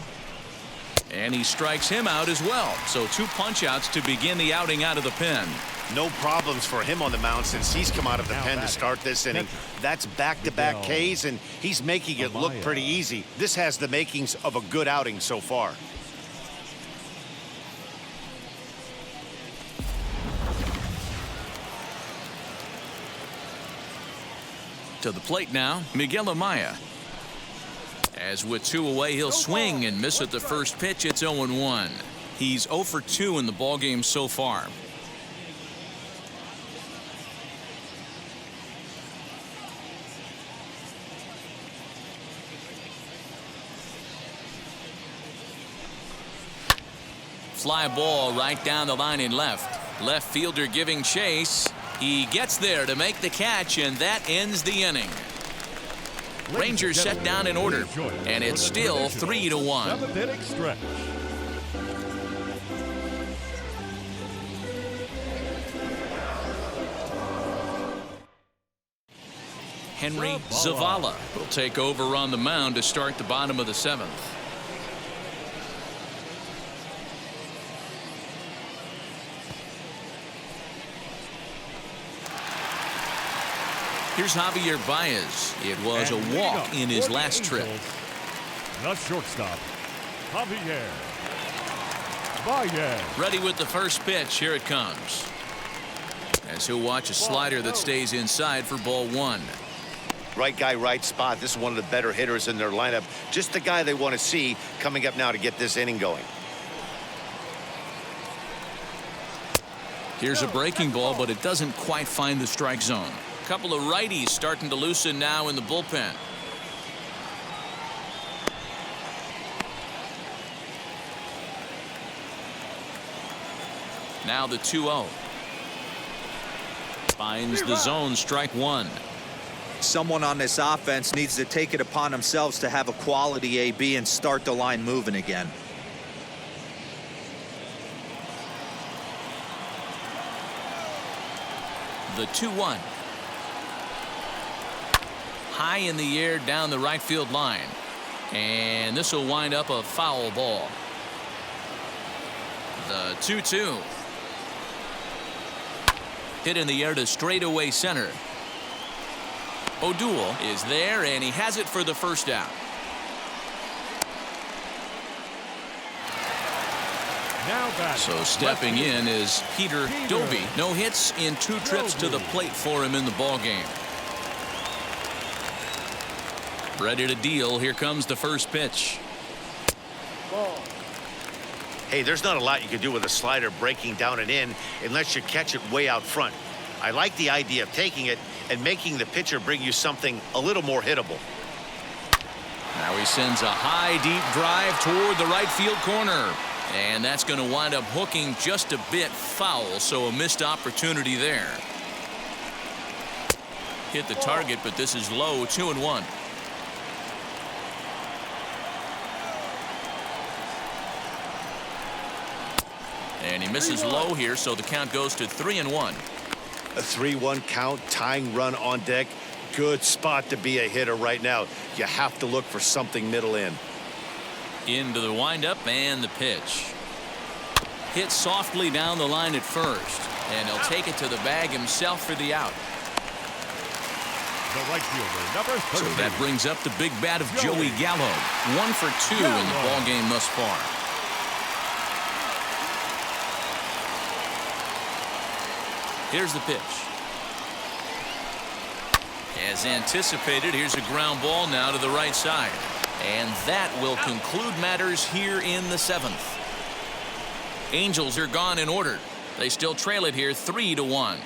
[SPEAKER 1] And he strikes him out as well. So 2 punch-outs to begin the outing out of the pen.
[SPEAKER 2] No problems for him on the mound since he's come out of the pen to start this inning. That's back-to-back Ks, and he's making it look pretty easy. This has the makings of a good outing so far.
[SPEAKER 1] To the plate now, Miguel Amaya. As with 2 away, he'll swing and miss at the first pitch. It's 0-1. He's 0 for 2 in the ballgame so far. Fly ball right down the line in left. Left fielder giving chase. He gets there to make the catch, and that ends the inning. Rangers set down in order, and it's still 3-1.
[SPEAKER 5] 7th inning stretch.
[SPEAKER 1] Henry Zavala will take over on the mound to start the bottom of the 7th. Here's Javier Baez. It was
[SPEAKER 5] And
[SPEAKER 1] a
[SPEAKER 5] leading
[SPEAKER 1] walk
[SPEAKER 5] up
[SPEAKER 1] in his
[SPEAKER 5] for the
[SPEAKER 1] last trip.
[SPEAKER 5] Angels, the shortstop, Javier Baez.
[SPEAKER 1] Ready with the first pitch. Here it comes. As he'll watch a slider that stays inside for ball one.
[SPEAKER 2] Right guy, right spot. This is one of the better hitters in their lineup. Just the guy they want to see coming up now to get this inning going.
[SPEAKER 1] Here's a breaking ball, but it doesn't quite find the strike zone. A couple of righties starting to loosen now in the bullpen. Now the 2-0. Finds the zone, strike one.
[SPEAKER 3] Someone on this offense needs to take it upon themselves to have a quality AB and start the line moving again.
[SPEAKER 1] The 2-1. High in the air down the right field line. And this will wind up a foul ball. The 2-2. Hit in the air to straightaway center. O'Doul is there, and he has it for the first out.
[SPEAKER 5] Now batting.
[SPEAKER 1] So stepping in is Peter Doby. No hits in 2 trips to the plate for him in the ballgame. Ready to deal. Here comes the first pitch.
[SPEAKER 6] Ball.
[SPEAKER 2] Hey, there's not a lot you can do with a slider breaking down and in unless you catch it way out front. I like the idea of taking it and making the pitcher bring you something a little more hittable.
[SPEAKER 1] Now he sends a high, deep drive toward the right field corner. And that's going to wind up hooking just a bit foul, so a missed opportunity there. Hit the target, but this is low, 2-1. And he misses low here, so the count goes to 3-1.
[SPEAKER 2] A 3-1 count, tying run on deck. Good spot to be a hitter right now. You have to look for something middle in.
[SPEAKER 1] Into the windup and the pitch. Hit softly down the line at first. And he'll take it to the bag himself for the out.
[SPEAKER 5] The right fielder, number 30.
[SPEAKER 1] So that brings up the big bat of Joey Gallo. 1 for 2 in the ballgame thus far. Here's the pitch. As anticipated, here's a ground ball now to the right side. And that will conclude matters here in the 7th. Angels are gone in order. They still trail it here 3-1.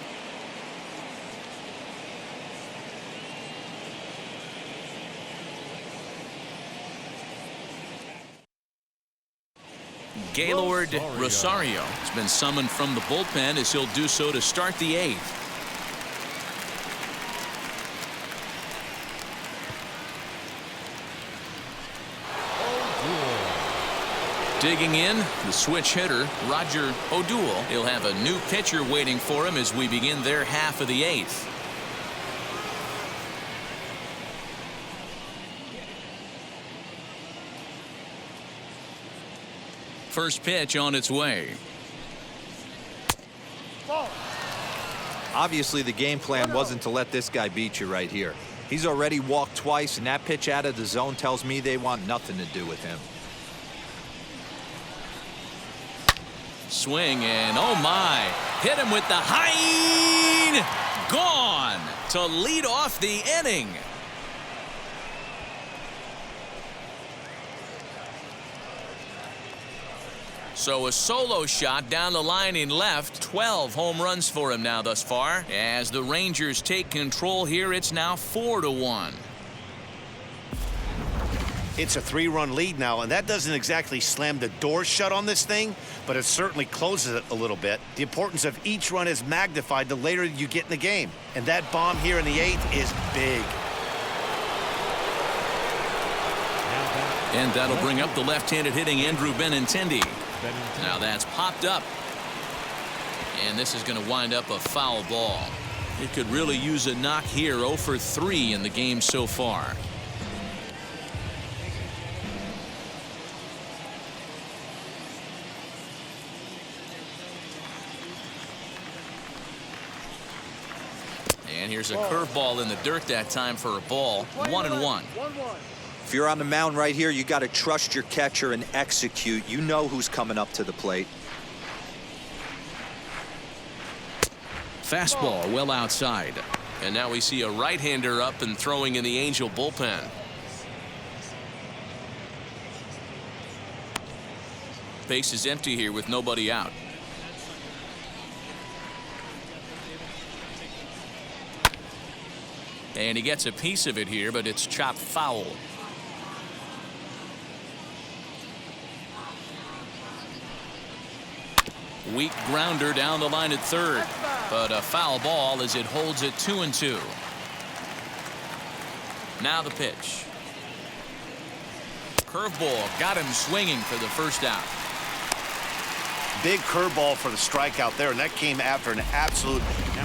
[SPEAKER 1] Gaylord Rosario has been summoned from the bullpen as he'll do so to start the 8th. Digging in, the switch hitter, Roger O'Doul. He'll have a new pitcher waiting for him as we begin their half of the 8th. First pitch on its way.
[SPEAKER 6] Ball.
[SPEAKER 3] Obviously, the game plan wasn't to let this guy beat you right here. He's already walked twice, and that pitch out of the zone tells me they want nothing to do with him.
[SPEAKER 1] Swing and oh my, hit him with the high, gone to lead off the inning. So a solo shot down the line in left. 12 home runs for him now thus far. As the Rangers take control here, it's now 4-1.
[SPEAKER 2] It's a 3-run lead now, and that doesn't exactly slam the door shut on this thing, but it certainly closes it a little bit. The importance of each run is magnified the later you get in the game, and that bomb here in the 8th is big.
[SPEAKER 1] And that'll bring up the left-handed hitting Andrew Benintendi. Now that's popped up. And this is going to wind up a foul ball. It could really use a knock here. 0 for 3 in the game so far. And here's a curveball in the dirt that time for a ball. 1-1.
[SPEAKER 3] If you're on the mound right here, you got to trust your catcher and execute. You know who's coming up to the plate.
[SPEAKER 1] Fastball well outside. And now we see a right-hander up and throwing in the Angel bullpen. Base is empty here with nobody out. And he gets a piece of it here, but it's chopped foul. Weak grounder down the line at third, but a foul ball as it holds it 2-2. Now the pitch. Curveball got him swinging for the first out.
[SPEAKER 2] Big curveball for the strikeout there, and that came after an absolute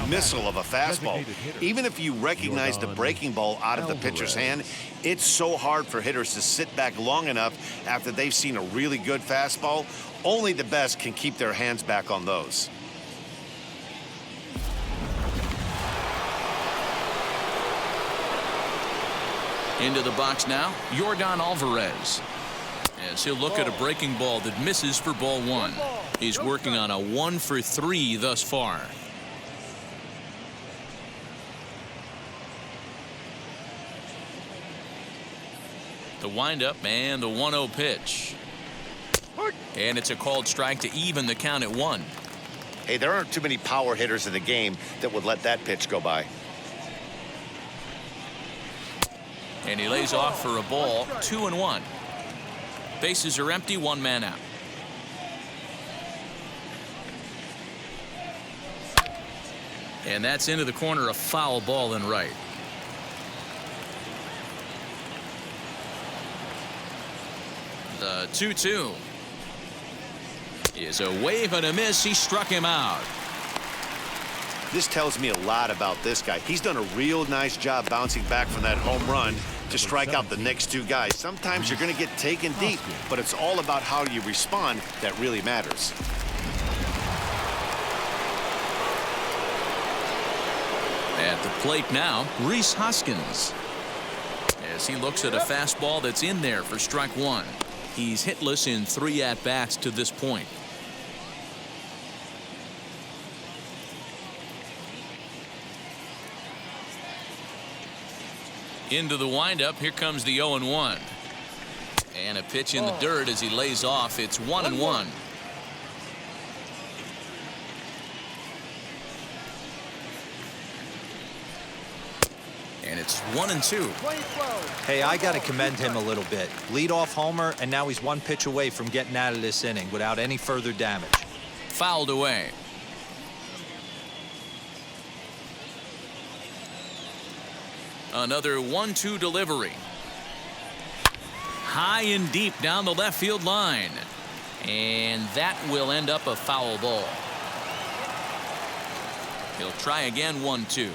[SPEAKER 2] missile of a fastball. Even if you recognize the breaking ball out of the pitcher's hand, it's so hard for hitters to sit back long enough after they've seen a really good fastball. Only the best can keep their hands back on those.
[SPEAKER 1] Into the box now, Yordan Alvarez. As he'll look at a breaking ball that misses for ball one. He's working on a 1-for-3 thus far. The windup and the 1-0 pitch. And it's a called strike to even the count at 1.
[SPEAKER 2] Hey, there aren't too many power hitters in the game that would let that pitch go by.
[SPEAKER 1] And he lays off for a ball. 2-1. Bases are empty, 1 man out. And that's into the corner, a foul ball in right. The 2-2 is a wave and a miss. He struck him out.
[SPEAKER 2] This tells me a lot about this guy. He's done a real nice job bouncing back from that home run to strike out the next 2 guys. Sometimes you're going to get taken deep, but it's all about how you respond that really matters.
[SPEAKER 1] At the plate now, Rhys Hoskins. As he looks at a fastball that's in there for strike 1. He's hitless in 3 at-bats to this point. Into the windup. Here comes the 0-1. And a pitch in the dirt as he lays off. It's 1-1. And it's 1-2.
[SPEAKER 3] Hey, I got to commend him a little bit. Leadoff homer, and now he's 1 pitch away from getting out of this inning without any further damage.
[SPEAKER 1] Fouled away. Another 1-2 delivery. High and deep down the left field line. And that will end up a foul ball. He'll try again, 1-2.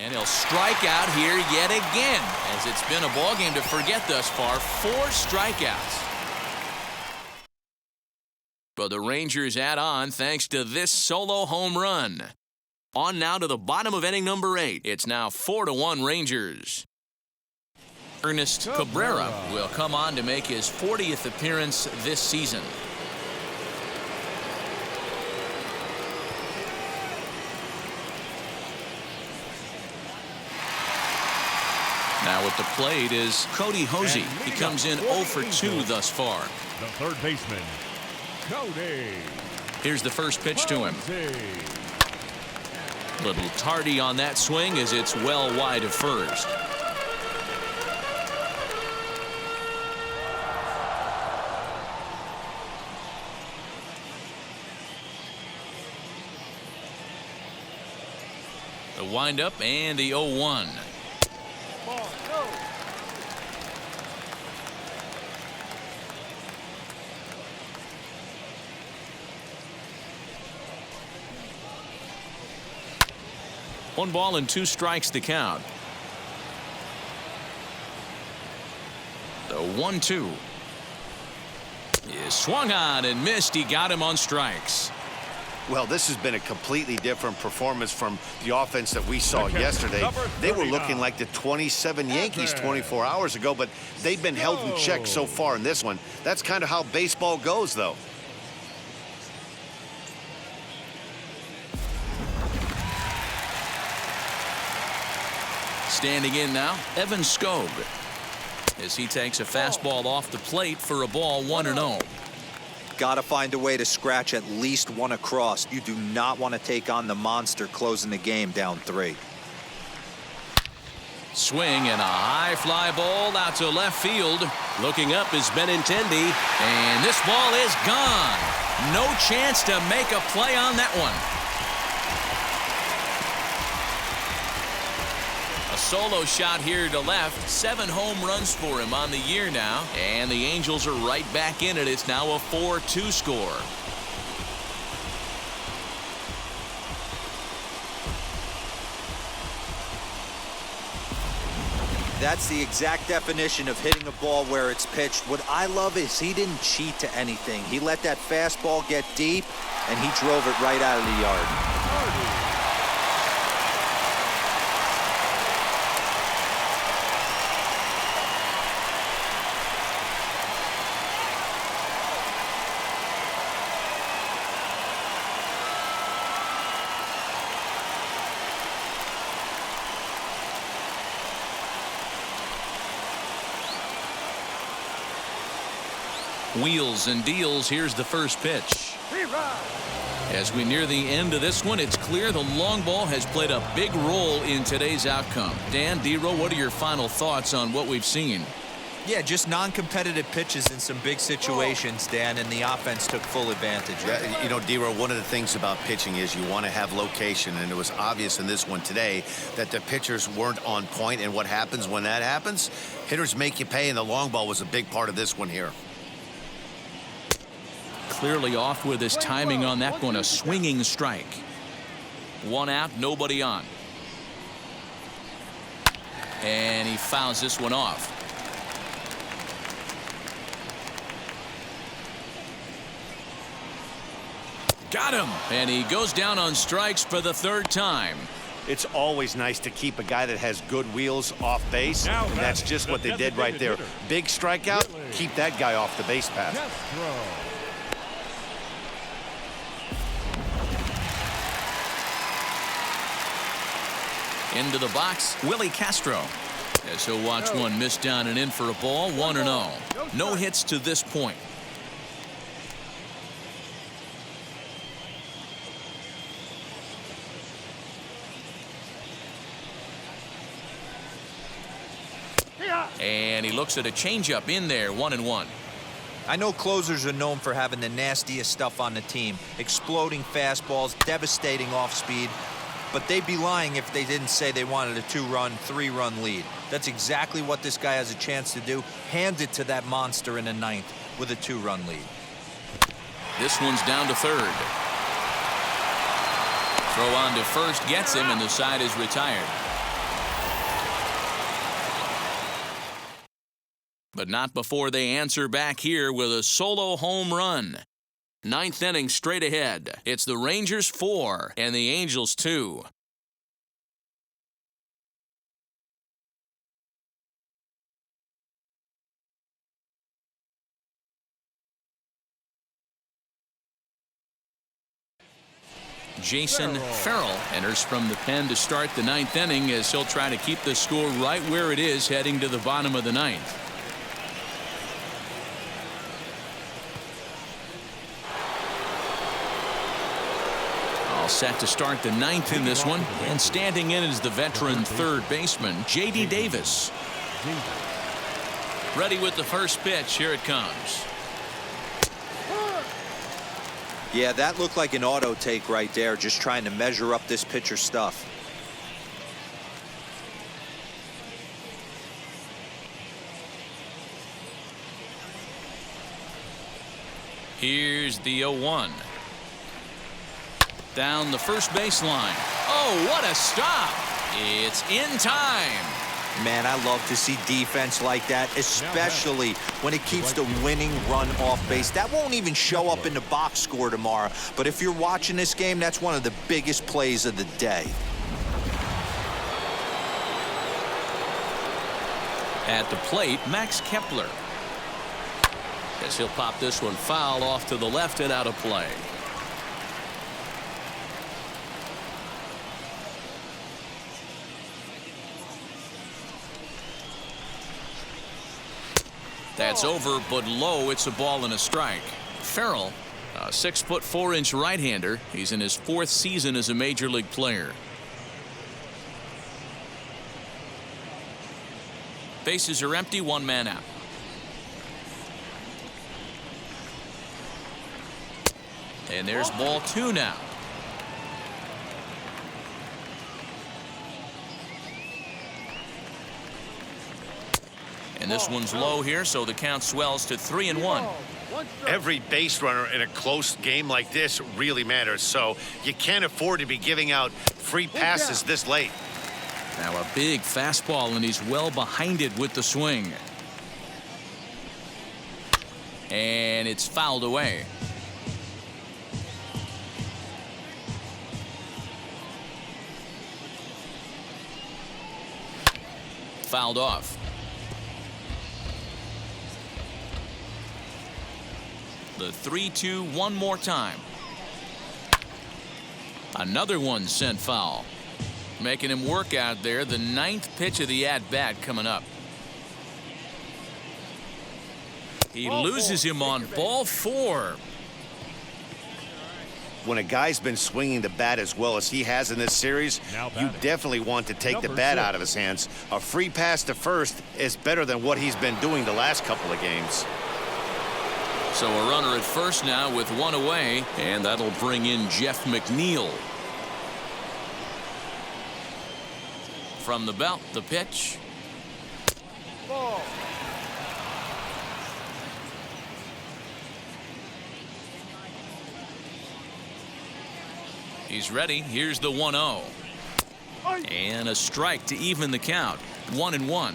[SPEAKER 1] And he'll strike out here yet again, as it's been a ball game to forget thus far. 4 strikeouts. But the Rangers add on thanks to this solo home run. On now to the bottom of inning number 8. It's now 4-1 Rangers. Ernest Cabrera will come on to make his 40th appearance this season. Now at the plate is Cody Hosey. He comes in 0 for 2 thus far.
[SPEAKER 5] The third baseman, Cody.
[SPEAKER 1] Here's the first pitch to him. Little tardy on that swing as it's well wide of first. The windup and the 0-1. One ball and 2 strikes to count. The 1-2 is swung on and missed. He got him on strikes.
[SPEAKER 2] Well, this has been a completely different performance from the offense that we saw yesterday. They were looking like the 27 Yankees 24 hours ago, but they've been held in check so far in this one. That's kind of how baseball goes, though.
[SPEAKER 1] Standing in now, Evan Skog, as he takes a fastball off the plate for a ball 1-0.
[SPEAKER 3] Got to find a way to scratch at least one across. You do not want to take on the monster closing the game down 3.
[SPEAKER 1] Swing and a high fly ball out to left field. Looking up is Benintendi, and this ball is gone. No chance to make a play on that one. Solo shot here to left. 7 home runs for him on the year now, and the Angels are right back in it. It's now a 4-2 score.
[SPEAKER 3] That's the exact definition of hitting a ball where it's pitched. What I love is he didn't cheat to anything. He let that fastball get deep, and he drove it right out of the yard.
[SPEAKER 1] Wheels and deals. Here's the first pitch. As we near the end of this one, it's clear the long ball has played a big role in today's outcome. Dan, D-Row, what are your final thoughts on what we've seen?
[SPEAKER 3] Yeah, just non-competitive pitches in some big situations, Dan, and the offense took full advantage.
[SPEAKER 2] Yeah, you know, D-Row, one of the things about pitching is you want to have location, and it was obvious in this one today that the pitchers weren't on point, and what happens when that happens? Hitters make you pay, and the long ball was a big part of this one here.
[SPEAKER 1] Clearly off with his timing on that one, a swinging strike. 1 out, nobody on. And he fouls this one off. Got him, and he goes down on strikes for the 3rd time.
[SPEAKER 2] It's always nice to keep a guy that has good wheels off base, and that's just what they did right there. Big strikeout, keep that guy off the base path.
[SPEAKER 1] Into the box, Willie Castro, as he'll watch one miss down and in for a ball. 1-0. No hits to this point. And he looks at a changeup in there. 1-1.
[SPEAKER 3] I know closers are known for having the nastiest stuff on the team. Exploding fastballs, devastating off speed. But they'd be lying if they didn't say they wanted a 2-run, 3-run lead. That's exactly what this guy has a chance to do. Hand it to that monster in the 9th with a 2-run lead.
[SPEAKER 1] This one's down to 3rd. Throw on to first gets him, and the side is retired. But not before they answer back here with a solo home run. 9th inning straight ahead. It's the Rangers 4 and the Angels 2. Jason Farrell enters from the pen to start the 9th inning, as he'll try to keep the score right where it is heading to the bottom of the 9th. Set to start the 9th in this one, and standing in is the veteran 3rd baseman J.D. Davis. Ready with the first pitch. Here it comes.
[SPEAKER 3] Yeah, that looked like an auto take right there, just trying to measure up this pitcher's stuff.
[SPEAKER 1] Here's the 0-1. Down the first baseline. Oh, what a stop. It's in time.
[SPEAKER 3] Man, I love to see defense like that, especially when it keeps the winning run off base. That won't even show up in the box score tomorrow, but if you're watching this game, that's one of the biggest plays of the day.
[SPEAKER 1] At the plate, Max Kepler. As he'll pop this one foul off to the left and out of play. That's over, but low. It's a ball and a strike. Farrell, a 6'4" right-hander. He's in his 4th season as a major league player. Bases are empty, 1 man out. And there's ball 2 now. And this one's low here, so the count swells to 3-1.
[SPEAKER 2] Every base runner in a close game like this really matters, so you can't afford to be giving out free passes this late.
[SPEAKER 1] Now a big fastball, and he's well behind it with the swing. And it's fouled away. Fouled off. The 3-2 one more time. Another one sent foul. Making him work out there. The 9th pitch of the at-bat coming up. He loses him on ball 4.
[SPEAKER 2] When a guy's been swinging the bat as well as he has in this series, you definitely want to take the bat out of his hands. A free pass to first is better than what he's been doing the last couple of games.
[SPEAKER 1] So a runner at first now with 1 away, and that'll bring in Jeff McNeil. From the belt, the pitch.
[SPEAKER 6] Ball.
[SPEAKER 1] He's ready. Here's the 1-0. And a strike to even the count. 1-1.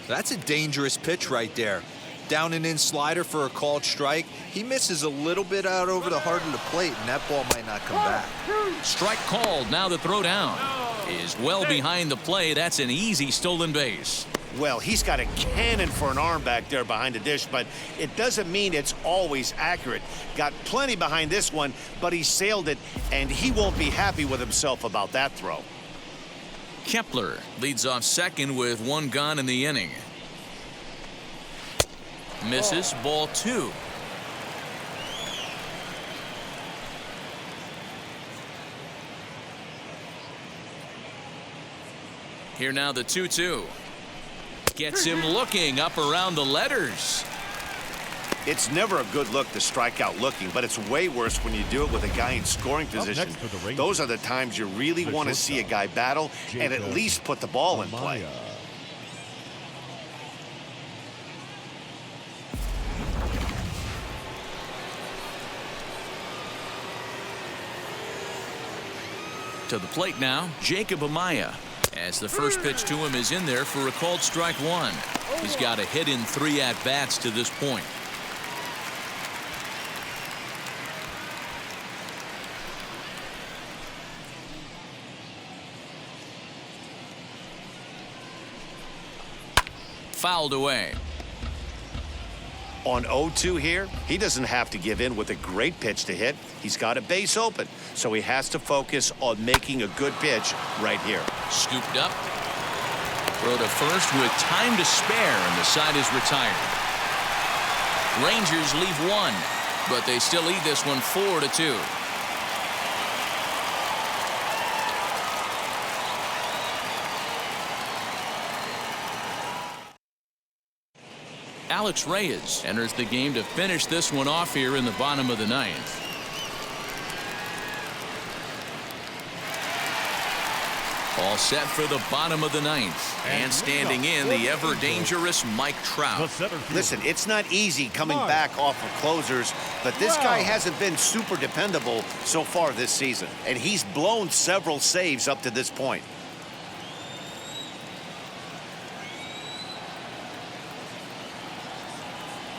[SPEAKER 3] That's a dangerous pitch right there. Down and in slider for a called strike. He misses a little bit out over the heart of the plate, and that ball might not come back.
[SPEAKER 1] Strike called. Now the throw down is well behind the play. That's an easy stolen base.
[SPEAKER 2] Well, he's got a cannon for an arm back there behind the dish, but it doesn't mean it's always accurate. Got plenty behind this one, but he sailed it, and he won't be happy with himself about that throw.
[SPEAKER 1] Kepler leads off second with 1 gone in the inning. Misses, ball 2. Here now the 2-2. Gets him looking up around the letters.
[SPEAKER 2] It's never a good look to strike out looking, but it's way worse when you do it with a guy in scoring position. Those are the times you really want to see a guy battle and at least put the ball in play.
[SPEAKER 1] To the plate now, Jacob Amaya. As the first pitch to him is in there for a called strike 1. He's got a hit in 3 at-bats to this point. Fouled away.
[SPEAKER 2] On 0-2 here, he doesn't have to give in with a great pitch to hit. He's got a base open, so he has to focus on making a good pitch right here.
[SPEAKER 1] Scooped up. Throw to first with time to spare, and the side is retired. Rangers leave 1, but they still lead this one 4-2. Alex Reyes enters the game to finish this one off here in the bottom of the 9th. All set for the bottom of the 9th. And standing in, the ever-dangerous Mike Trout.
[SPEAKER 2] Listen, it's not easy coming back off of closers, but this guy hasn't been super dependable so far this season, and he's blown several saves up to this point.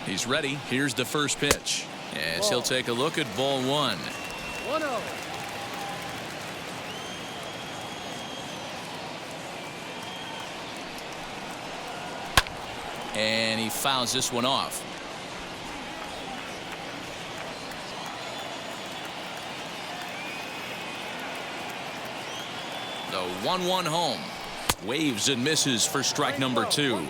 [SPEAKER 1] He's ready. Here's the first pitch. As he'll take a look at ball 1.
[SPEAKER 6] 1-0.
[SPEAKER 1] And he fouls this one off. The 1-1 home. Waves and misses for strike number 2.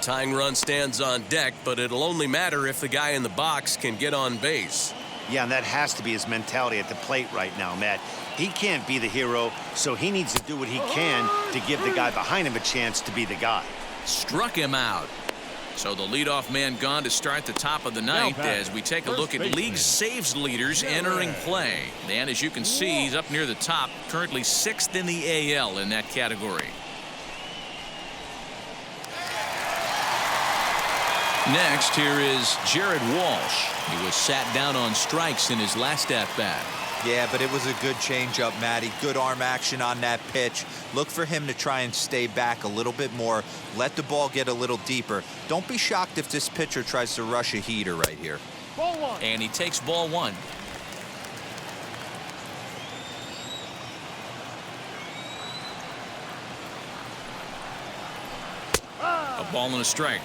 [SPEAKER 8] Tying run stands on deck, but it'll only matter if the guy in the box can get on base.
[SPEAKER 2] Yeah, and that has to be his mentality at the plate right now, Matt. He can't be the hero, so he needs to do what he can to give the guy behind him a chance to be the guy.
[SPEAKER 1] Struck him out. So the leadoff man gone to start the top of the ninth as we take a look at league saves leaders entering play. And as you can see, he's up near the top, currently 6th in the AL in that category. Next, here is Jared Walsh. He was sat down on strikes in his last at-bat.
[SPEAKER 3] Yeah, but it was a good changeup, Matty. Good arm action on that pitch. Look for him to try and stay back a little bit more. Let the ball get a little deeper. Don't be shocked if this pitcher tries to rush a heater right here.
[SPEAKER 6] Ball 1.
[SPEAKER 1] And he takes ball 1. A ball and a strike.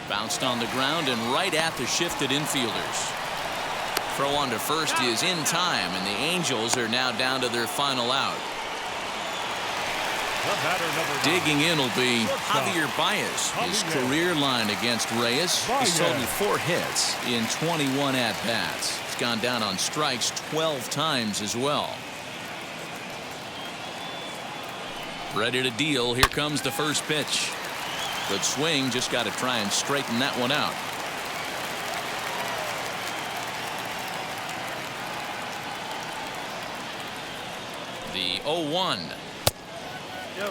[SPEAKER 1] Bounced on the ground and right at the shifted infielders. Throw on to first is in time, and the Angels are now down to their final out. Digging in will be Javier Baez. His career line against Reyes is total 4 hits in 21 at-bats. He's gone down on strikes 12 times as well. Ready to deal. Here comes the first pitch. Good swing, just got to try and straighten that one out. The 0-1.
[SPEAKER 6] Yo.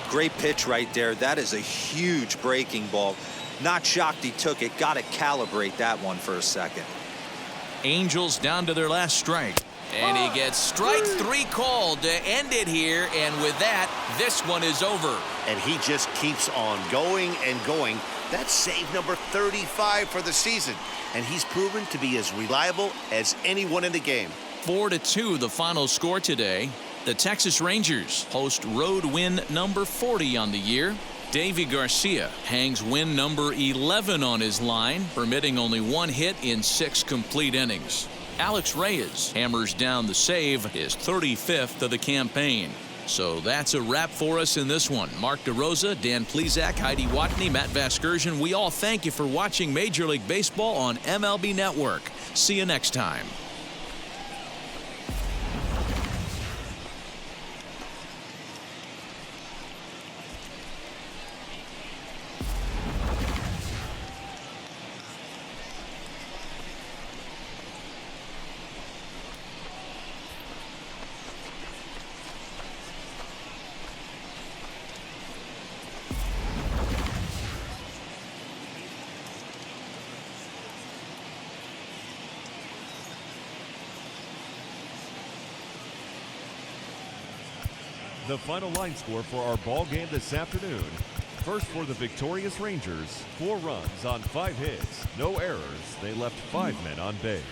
[SPEAKER 3] Great pitch right there. That is a huge breaking ball. Not shocked he took it. Got to calibrate that one for a second.
[SPEAKER 1] Angels down to their last strike. And he gets strike 3 called to end it here. And with that, this one is over.
[SPEAKER 2] And he just keeps on going and going. That's save number 35 for the season. And he's proven to be as reliable as anyone in the game.
[SPEAKER 1] 4-2 the final score today. The Texas Rangers host road win number 40 on the year. Davy Garcia hangs win number 11 on his line, permitting only 1 hit in 6 complete innings. Alex Reyes hammers down the save, his 35th of the campaign. So that's a wrap for us in this one. Mark DeRosa, Dan Plesac, Heidi Watney, Matt Vasgersian. We all thank you for watching Major League Baseball on MLB Network. See you next time.
[SPEAKER 5] The final line score for our ball game this afternoon. First for the victorious Rangers, 4 runs on 5 hits, no errors. They left 5 men on base.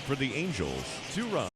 [SPEAKER 5] For the Angels, 2 runs